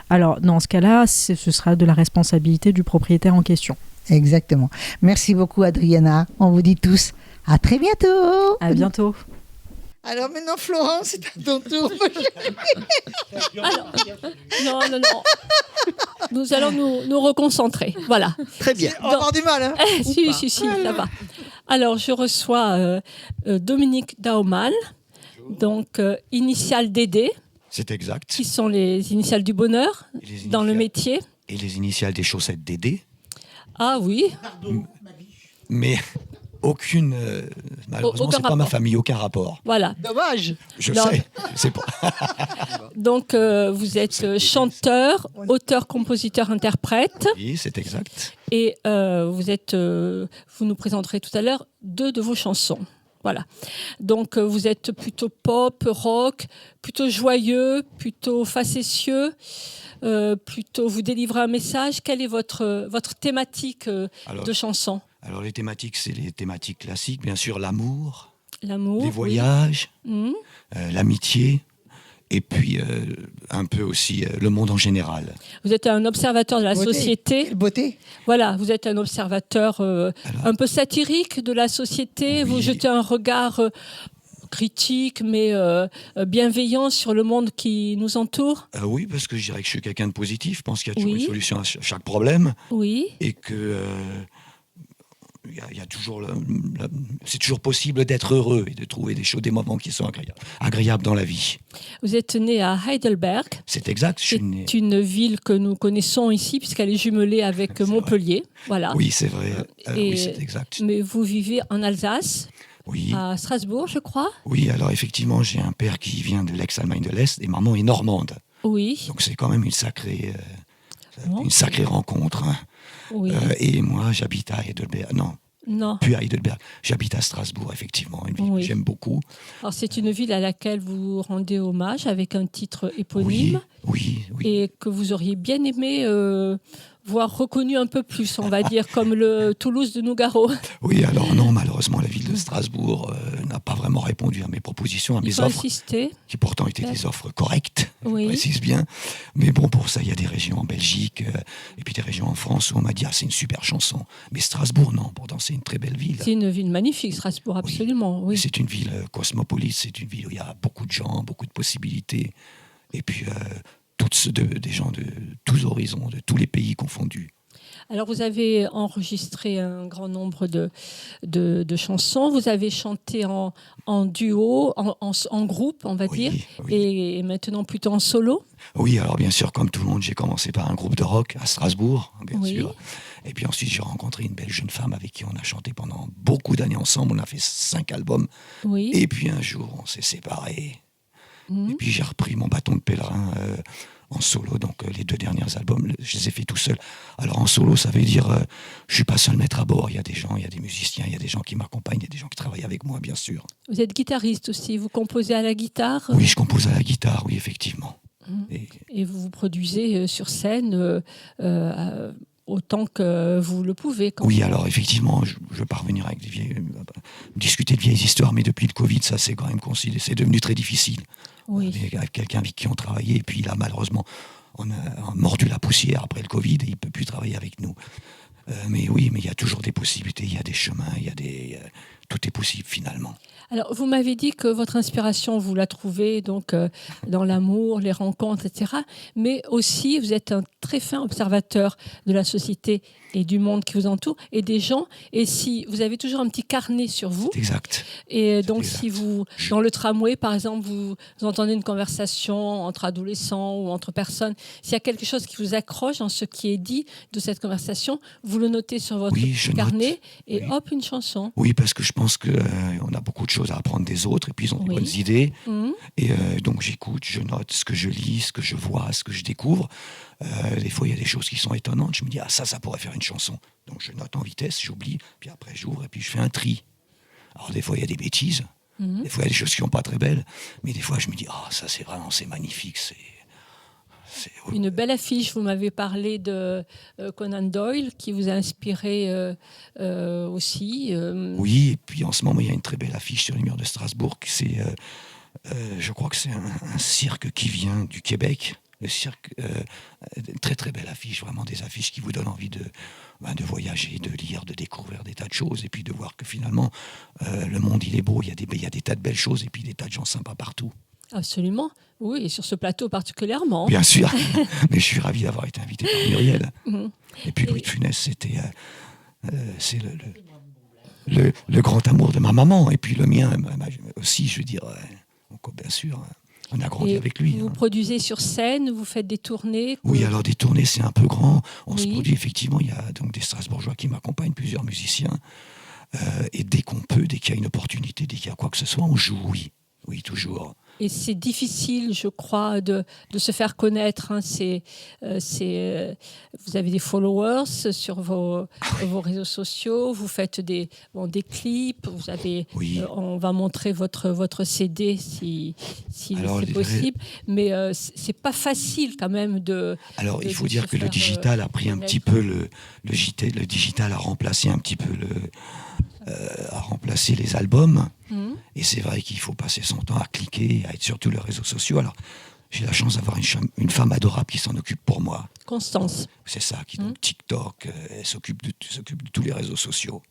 J: Alors, dans ce cas-là, ce sera de la responsabilité du propriétaire en question.
A: Exactement. Merci beaucoup, Adriana. On vous dit tous à très bientôt.
J: À bientôt.
A: Alors maintenant, Florence, c'est à ton tour.
B: Alors, non. Nous allons nous reconcentrer. Voilà.
I: Très bien.
A: On va avoir du mal. Hein.
B: Si, ça va. Alors, je reçois Dominique Daumann, donc initiale DD.
K: C'est exact.
B: Qui sont les initiales du bonheur dans le métier.
K: Et les initiales des chaussettes DD.
B: Ah oui.
K: Mais aucune, malheureusement, c'est pas ma famille, aucun rapport.
B: Voilà.
A: Dommage.
K: Je sais, c'est pas.
B: Donc, vous êtes chanteur, auteur, compositeur, interprète.
K: Oui, c'est exact.
B: Et vous nous présenterez tout à l'heure 2 de vos chansons. Voilà. Donc, vous êtes plutôt pop, rock, plutôt joyeux, plutôt facétieux, plutôt vous délivrez un message. Quelle est votre thématique de chanson ?
K: Alors, les thématiques, c'est les thématiques classiques, bien sûr, l'amour, les voyages,
B: oui.
K: l'amitié, et puis un peu aussi le monde en général.
B: Vous êtes un observateur de la société.
A: Beauté.
B: Voilà, vous êtes un observateur un peu satirique de la société. Oui. Vous jetez un regard critique, mais bienveillant sur le monde qui nous entoure.
K: Oui, parce que je dirais que je suis quelqu'un de positif. Je pense qu'il y a toujours une solution à chaque problème.
B: Oui.
K: Et que... il y a toujours c'est toujours possible d'être heureux et de trouver des moments qui sont agréables dans la vie.
B: Vous êtes né à Heidelberg.
K: C'est exact.
B: C'est une ville que nous connaissons ici puisqu'elle est jumelée avec Montpellier. Voilà.
K: Oui, c'est vrai. Oui, c'est exact.
B: Mais vous vivez en Alsace.
K: Oui.
B: À Strasbourg, je crois.
K: Oui, alors effectivement, j'ai un père qui vient de l'ex-Allemagne de l'Est et maman est normande.
B: Oui.
K: Donc c'est quand même une sacrée rencontre. Hein.
B: Oui.
K: Et moi, j'habite à Heidelberg. Non. Puis à Heidelberg. J'habite à Strasbourg, effectivement, une ville que j'aime beaucoup.
B: Alors, c'est une ville à laquelle vous rendez hommage avec un titre éponyme.
K: Oui.
B: Et que vous auriez bien aimé voir reconnu un peu plus, on va dire, comme le Toulouse de Nougaro.
K: Oui, alors non, malheureusement, la ville de Strasbourg n'a pas vraiment répondu à mes propositions, à mes offres.
B: Insister.
K: Qui pourtant étaient des offres correctes, je précise bien. Mais bon, pour ça, il y a des régions en Belgique et puis des régions en France où on m'a dit « Ah, c'est une super chanson ». Mais Strasbourg, non, pourtant c'est une très belle ville.
B: C'est une ville magnifique, Strasbourg, absolument. Oui.
K: C'est une ville cosmopolite, c'est une ville où il y a beaucoup de gens, beaucoup de possibilités. Et puis... des gens de tous horizons, de tous les pays confondus.
B: Alors, vous avez enregistré un grand nombre de chansons. Vous avez chanté en duo, en groupe, on va dire, et maintenant plutôt en solo.
K: Oui, alors bien sûr, comme tout le monde, j'ai commencé par un groupe de rock à Strasbourg, bien sûr. Et puis ensuite, j'ai rencontré une belle jeune femme avec qui on a chanté pendant beaucoup d'années ensemble. On a fait 5 albums.
B: Oui.
K: Et puis un jour, on s'est séparés. Et puis j'ai repris mon bâton de pèlerin en solo, donc les 2 derniers albums, je les ai fait tout seul. Alors en solo, ça veut dire je suis pas seul maître à bord, il y a des gens, il y a des musiciens, il y a des gens qui m'accompagnent, il y a des gens qui travaillent avec moi, bien sûr.
B: Vous êtes guitariste aussi, vous composez à la guitare ?
K: Oui, je compose à la guitare, oui, effectivement.
B: Et vous vous produisez sur scène autant que vous le pouvez.
K: Oui, alors effectivement, je veux pas revenir avec discuter de vieilles histoires, mais depuis le Covid, ça c'est quand même c'est devenu très difficile.
B: Oui.
K: Avec quelqu'un avec qui on travaillait, et puis là, malheureusement, on a mordu la poussière après le Covid et il ne peut plus travailler avec nous. Mais oui, mais il y a toujours des possibilités, il y a des chemins, tout est possible finalement.
B: Alors, vous m'avez dit que votre inspiration, vous la trouvez donc dans l'amour, les rencontres, etc. Mais aussi, vous êtes un très fin observateur de la société et du monde qui vous entoure et des gens. Et si vous avez toujours un petit carnet sur vous.
K: Exact.
B: Et donc, si vous, dans le tramway, par exemple, vous entendez une conversation entre adolescents ou entre personnes, s'il y a quelque chose qui vous accroche dans ce qui est dit de cette conversation, vous le notez sur votre carnet et hop, une chanson.
K: Oui, parce que je pense qu'on a beaucoup de choses à apprendre des autres et puis ils ont des bonnes idées. Et donc j'écoute, je note ce que je lis, ce que je vois, ce que je découvre. Des fois, il y a des choses qui sont étonnantes. Je me dis, ça pourrait faire une chanson. Donc je note en vitesse, j'oublie, puis après j'ouvre et puis je fais un tri. Alors des fois, il y a des bêtises. Des fois, il y a des choses qui ne sont pas très belles. Mais des fois, je me dis, ça c'est magnifique,
B: Une belle affiche, vous m'avez parlé de Conan Doyle, qui vous a inspiré aussi.
K: Oui, et puis en ce moment, il y a une très belle affiche sur les murs de Strasbourg. Je crois que c'est un cirque qui vient du Québec. Le cirque, très très belle affiche, vraiment des affiches qui vous donnent envie de voyager, de lire, de découvrir des tas de choses, et puis de voir que finalement, le monde il est beau, il y a des tas de belles choses, et puis des tas de gens sympas partout.
B: Absolument, oui, et sur ce plateau particulièrement.
K: Bien sûr, mais je suis ravi d'avoir été invité par Muriel. Et puis Louis de Funès, c'est le grand amour de ma maman, et puis le mien aussi, je veux dire, donc, bien sûr. On a grandi avec lui.
B: Vous produisez sur scène, vous faites des tournées.
K: Oui, alors des tournées, c'est un peu grand. On se produit effectivement. Il y a donc des Strasbourgeois qui m'accompagnent, plusieurs musiciens. Et dès qu'on peut, dès qu'il y a une opportunité, dès qu'il y a quoi que ce soit, on joue, oui, toujours.
B: Et c'est difficile, je crois, de se faire connaître. Vous avez des followers sur vos réseaux sociaux, vous faites des clips, on va montrer votre CD si c'est possible. Mais c'est pas facile quand même de...
K: Alors, il faut dire que le digital a pris un petit peu... Le digital a remplacé un petit peu à remplacer les albums. Et c'est vrai qu'il faut passer son temps à cliquer, à être sur tous les réseaux sociaux. Alors, j'ai la chance d'avoir une femme adorable qui s'en occupe pour moi.
B: Constance.
K: C'est ça, qui donc TikTok, elle s'occupe de tous les réseaux sociaux.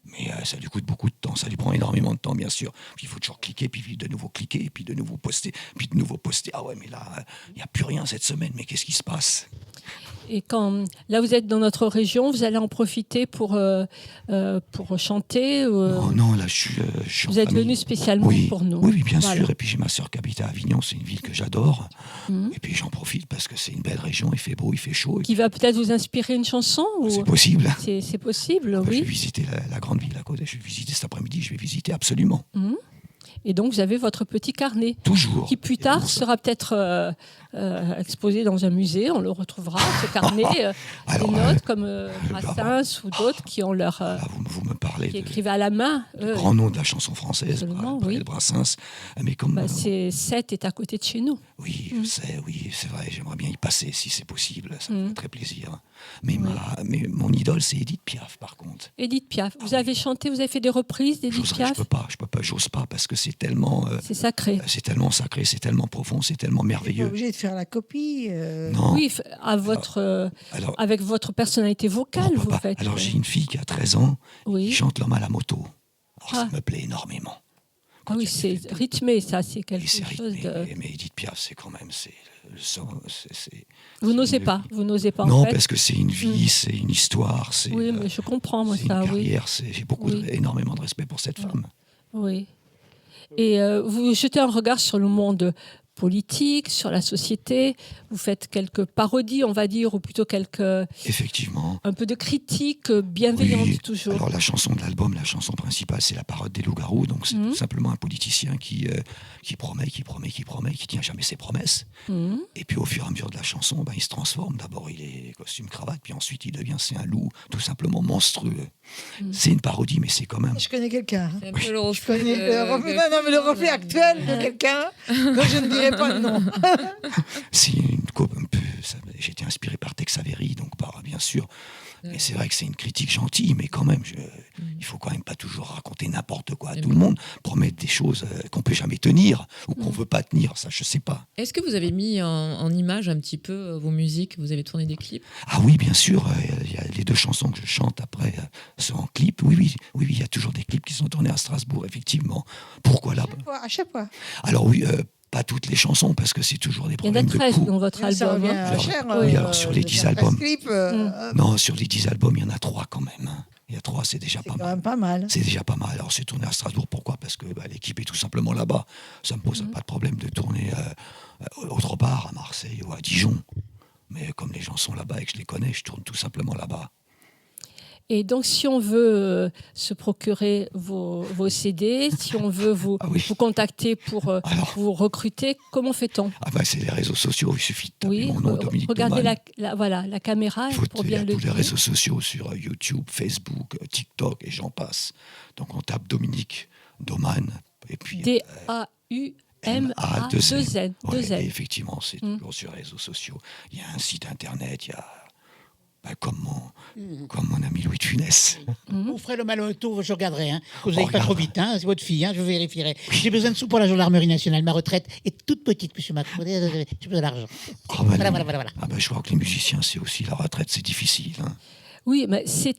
K: Mais ça lui coûte beaucoup de temps, ça lui prend énormément de temps, bien sûr. Puis il faut toujours cliquer, puis de nouveau cliquer, puis de nouveau poster, puis de nouveau poster. Ah ouais, mais là, il n'y a plus rien cette semaine, mais qu'est-ce qui se passe ?
B: Et là, vous êtes dans notre région, vous allez en profiter pour chanter
K: Non, là, je suis
B: vous êtes venu spécialement pour nous.
K: Oui, bien sûr. Et puis j'ai ma sœur qui habite à Avignon, c'est une ville que j'adore. Et puis j'en profite parce que c'est une belle région, il fait beau, il fait chaud.
B: Qui va peut-être vous inspirer une chanson
K: C'est possible.
B: C'est possible, oui.
K: Je vais visiter la grande ville à côté, je vais visiter cet après-midi, je vais visiter absolument.
B: Et donc, vous avez votre petit carnet.
K: Toujours.
B: Qui, plus tard, sera peut-être exposé dans un musée. On le retrouvera, ce carnet. Des notes comme Brassens ou d'autres qui ont leur...
K: vous me parlez
B: qui écrivaient à la main.
K: Le grand nom de la chanson française, Brassens. Mais comme...
B: Sète est à côté de chez nous.
K: Oui, je sais, oui, c'est vrai. J'aimerais bien y passer, si c'est possible. Ça me fait très plaisir. Mais mon idole, c'est Édith Piaf, par contre.
B: Édith Piaf. Vous avez chanté, vous avez fait des reprises d'Édith Piaf ?
K: Je peux pas, j'ose pas, parce que c'est tellement...
B: c'est sacré.
K: C'est tellement sacré, c'est tellement profond, c'est tellement merveilleux.
A: Vous n'êtes pas obligé de faire la copie.
K: Non.
B: Oui, avec votre personnalité vocale, vous faites.
K: Alors, j'ai une fille qui a 13 ans, qui chante L'homme à la moto. Alors, ça me plaît énormément.
B: Oui, c'est rythmé, ça, c'est quelque chose de...
K: Mais Édith Piaf, c'est quand même...
B: Vous n'osez pas
K: Non, parce que c'est une vie, c'est une histoire.
B: Oui, mais je comprends, moi,
K: ça. C'est une carrière, j'ai énormément de respect pour cette femme.
B: Oui. Et vous jetez un regard sur le monde politique, sur la société. Vous faites quelques parodies, on va dire, ou plutôt
K: Effectivement.
B: Un peu de critique bienveillante, toujours.
K: Alors, la chanson de l'album, la chanson principale, c'est La parole des loups-garous. Donc, c'est tout simplement un politicien qui promet, qui tient jamais ses promesses. Et puis, au fur et à mesure de la chanson, il se transforme. D'abord, il est costume-cravate, puis ensuite, c'est un loup tout simplement monstrueux. C'est une parodie, mais c'est quand même...
A: Je connais quelqu'un.
C: C'est un peu le reflet.
A: Le reflet actuel de quelqu'un dont je ne dirais pas le nom.
K: C'est une coupe un peu... J'ai été inspiré par Tex Avery, donc bien sûr. Mais c'est vrai que c'est une critique gentille, mais quand même, il faut quand même pas toujours raconter n'importe quoi à tout le monde, promettre des choses qu'on peut jamais tenir ou qu'on veut pas tenir, ça je sais pas.
C: Est-ce que vous avez mis en image un petit peu vos musiques? Vous avez tourné des clips?
K: Ah oui, bien sûr, il y a les 2 chansons que je chante après sont en clip. Oui, il y a toujours des clips qui sont tournés à Strasbourg, effectivement. Pourquoi là-bas?
A: À chaque fois.
K: Alors oui, pas toutes les chansons, parce que c'est toujours des
B: Il y en a
K: problèmes de
B: 13
K: coût.
B: dans votre album.
K: Alors sur les 10 albums.
A: Clip,
K: Non, sur les 10 albums, il y en a 3 quand même. Hein. Il y a 3, c'est déjà pas
A: quand
K: mal.
A: même pas mal.
K: C'est déjà pas mal. Alors c'est tourné à Strasbourg, pourquoi? Parce que l'équipe est tout simplement là-bas. Ça me pose pas de problème de tourner autre part, à Marseille ou à Dijon. Mais comme les gens sont là-bas et que je les connais, je tourne tout simplement là-bas.
B: Et donc, si on veut se procurer vos CD, si on veut vous contacter pour vous recruter, comment fait-on?
K: C'est les réseaux sociaux, il suffit de taper mon nom, Dominique
B: regardez
K: Doman.
B: la caméra pour bien le
K: tous les
B: dire.
K: réseaux sociaux sur YouTube, Facebook, TikTok et j'en passe. Donc on tape Dominique Doman et puis
B: D-A-U-M-A-2-N.
K: Et effectivement, c'est toujours sur les réseaux sociaux. Il y a un site internet, il y a comme mon ami Louis de Funès.
E: Vous ferez le mal au tour, je regarderai. Vous n'allez pas trop vite, c'est votre fille, je vérifierai. J'ai besoin de sous pour la gendarmerie nationale. Ma retraite est toute petite, monsieur Macron. J'ai besoin d'argent. Voilà.
K: Je crois que les musiciens, c'est aussi la retraite, c'est difficile. Hein.
B: Oui, mais c'est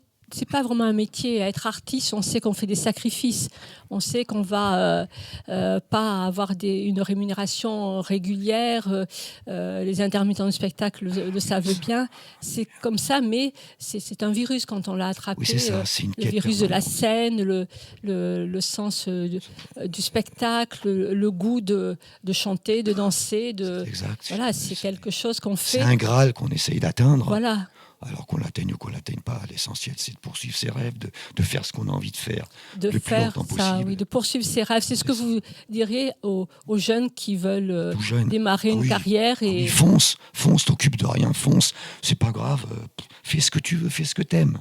B: pas vraiment un métier. Être artiste, on sait qu'on fait des sacrifices. On sait qu'on va pas avoir une rémunération régulière. Les intermittents du spectacle le savent bien. C'est comme ça, mais c'est un virus quand on l'a attrapé.
K: Oui, c'est ça, c'est une
B: le virus de la scène, le sens du spectacle, le goût de chanter, de danser.
K: Exact.
B: Voilà, c'est quelque chose qu'on fait.
K: C'est un Graal qu'on essaye d'atteindre.
B: Voilà.
K: Alors qu'on l'atteigne ou qu'on l'atteigne pas, l'essentiel c'est de poursuivre ses rêves, de faire ce qu'on a envie de faire
B: de
K: le
B: faire
K: plus longtemps
B: ça,
K: possible.
B: oui, de poursuivre ses rêves. C'est ce que vous diriez aux jeunes qui veulent démarrer une carrière et
K: fonce, t'occupe de rien, fonce. C'est pas grave, fais ce que tu veux, fais ce que t'aimes.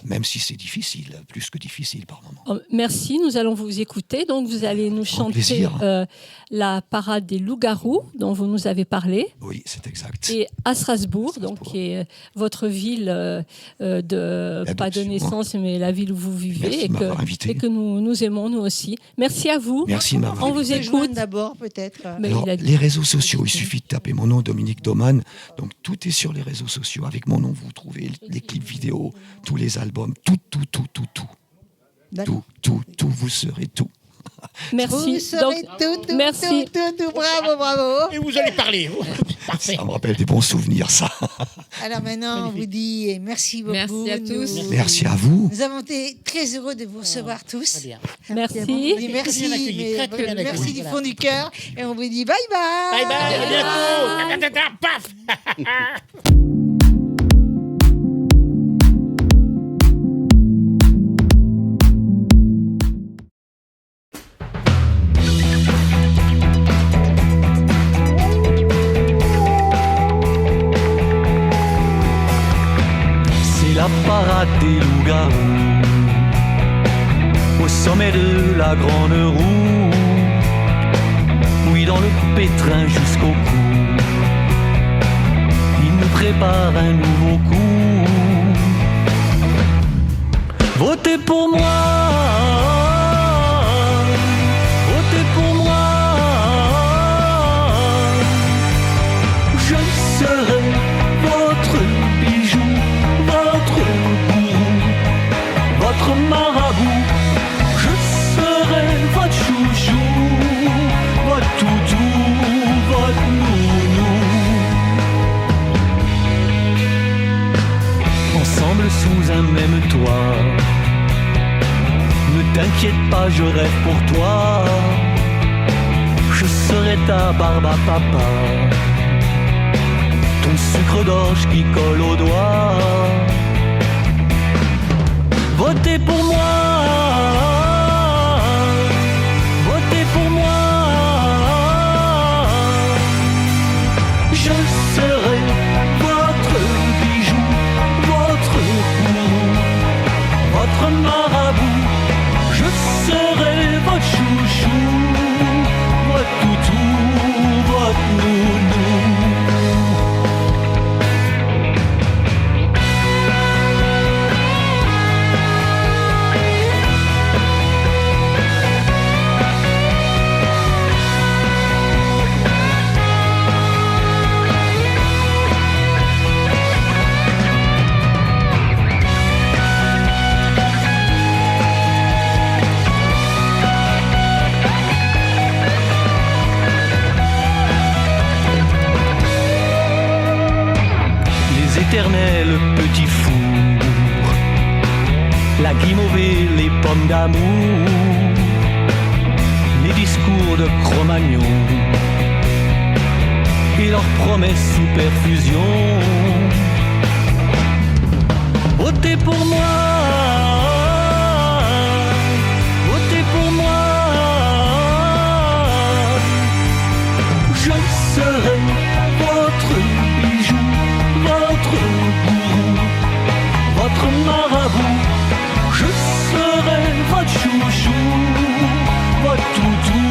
K: Même si c'est difficile, plus que difficile par moment.
B: Merci, nous allons vous écouter. Donc vous allez nous chanter la parade des loups-garous dont vous nous avez parlé.
K: Oui, c'est exact.
B: Et à Strasbourg, donc qui est votre ville pas de naissance, mais la ville où vous vivez et que nous aimons nous aussi. Merci à vous.
K: Merci de m'avoir
B: invité. On vous écoute
A: d'abord peut-être.
K: Alors, les réseaux sociaux, il suffit de taper mon nom, Dominique Doman. Donc tout est sur les réseaux sociaux. Avec mon nom, vous trouvez les clips vidéo, tous les albums, tout. Tout, vous serez tout.
B: Merci.
A: Vous serez tout,
B: merci.
A: Tout, bravo.
E: Et vous allez parler. Parfait.
K: Ça me rappelle des bons souvenirs, ça.
A: Alors maintenant, on vous dit merci beaucoup.
C: Merci à tous.
K: Merci à vous.
A: Nous avons été très heureux de vous recevoir tous.
B: Merci.
A: Merci du fond du cœur. Et on vous dit bye bye.
E: Bye bye, à bientôt. Paf.
L: La parade des loups-garous au sommet de la grande roue, oui, dans le pétrin jusqu'au cou, il nous prépare un nouveau coup. Votez pour moi, votez pour moi, je serai votre bijou, votre gourou, votre marabout, je serai votre chouchou, votre toutou, votre nounou. Ensemble sous un même toit, ne t'inquiète pas, je rêve pour toi, je serai ta barbe à papa, ton sucre d'orge qui colle aux doigts. Votez pour moi, votez pour moi, je serai votre bijou, votre gourou, votre marabout, je serai votre chouchou, votre toutou, votre nounou. la guimauve et les pommes d'amour, les discours de Cro-Magnon et leurs promesses sous perfusion. Votez pour moi, votez pour moi, je serai votre bijou, votre gourou, votre marabout, je serai votre chouchou, votre toutou,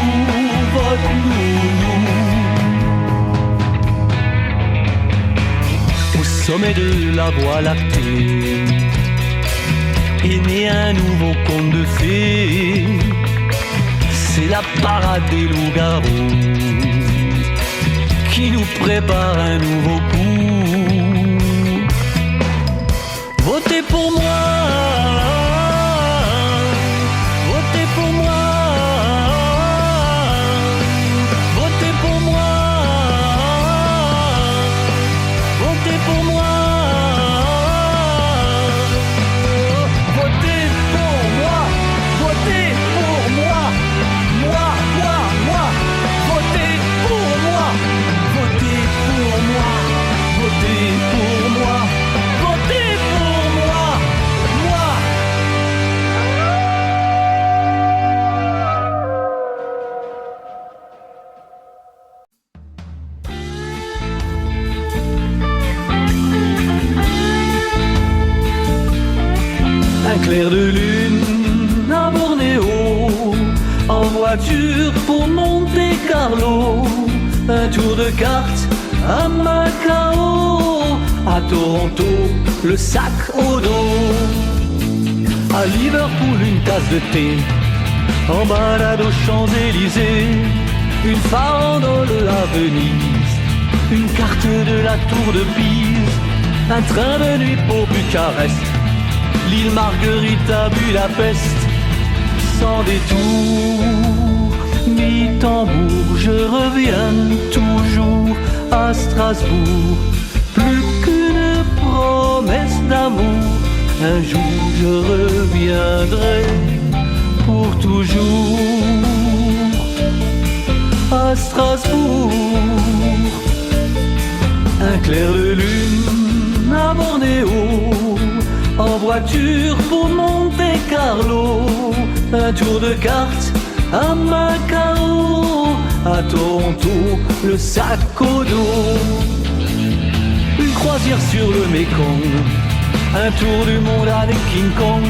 L: votre nounou. Au sommet de la voie lactée est né un nouveau conte de fées, c'est la parade des loups-garous qui nous prépare un nouveau coup. Votez pour moi, votez pour moi, votez pour moi, votez pour moi, votez pour moi, votez pour moi, moi, votez pour moi, votez pour moi, votez pour moi, votez pour moi, moi. Un clair de lune à Bornéo, en voiture pour Monte-Carlo, un tour de cartes à Macao, à Toronto, le sac au dos, à Liverpool une tasse de thé, en balade aux Champs-Élysées, une farandole à Venise, une carte de la tour de Pise, un train de nuit pour Bucarest, l'île Marguerite à Budapest, sans détour, ni tambour, je reviens toujours à Strasbourg, plus qu'une promesse d'amour, un jour je reviendrai pour toujours à Strasbourg. Un clair de lune à Bornéo, en voiture pour Monte-Carlo, un tour de cartes à Macao, à Toronto, le sac au dos, une croisière sur le Mékong, un tour du monde avec King Kong,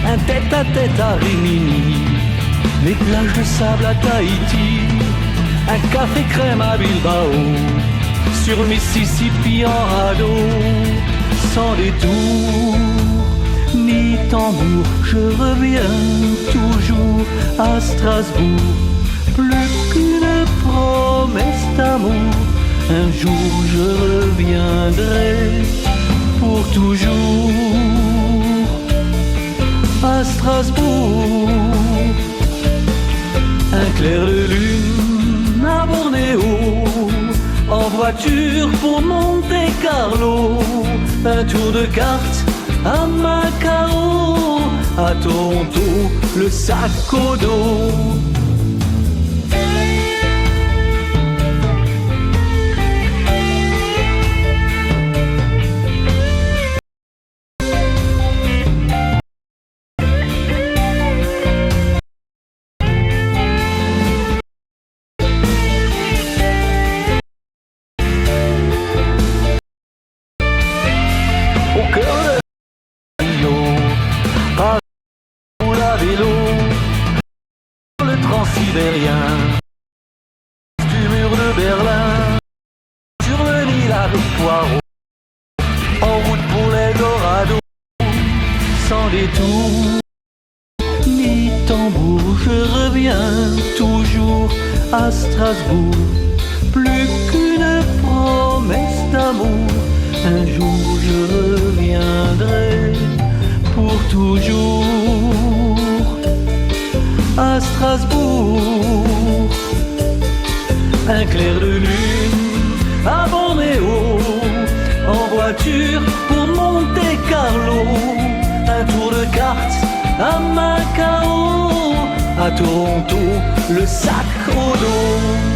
L: un tête-à-tête à Rimini, les plages de sable à Tahiti, un café crème à Bilbao, sur le Mississippi en radeau, sans détour, ni tambour, je reviens toujours à Strasbourg, plus qu'une promesse d'amour, un jour je reviendrai pour toujours à Strasbourg. Un clair de lune à Bornéo, en voiture pour Monte-Carlo, un tour de cartes à Macao, à Toronto, le sac au dos. Du mur de Berlin, sur le Nil avec Poirot, en route pour l'Eldorado, sans détour, ni tambour, je reviens toujours à Strasbourg, plus qu'une promesse d'amour, un jour je reviendrai pour toujours à Strasbourg. Un clair de lune à Bornéo, en voiture pour Monte-Carlo, un tour de cartes à Macao, à Toronto, le sac au dos.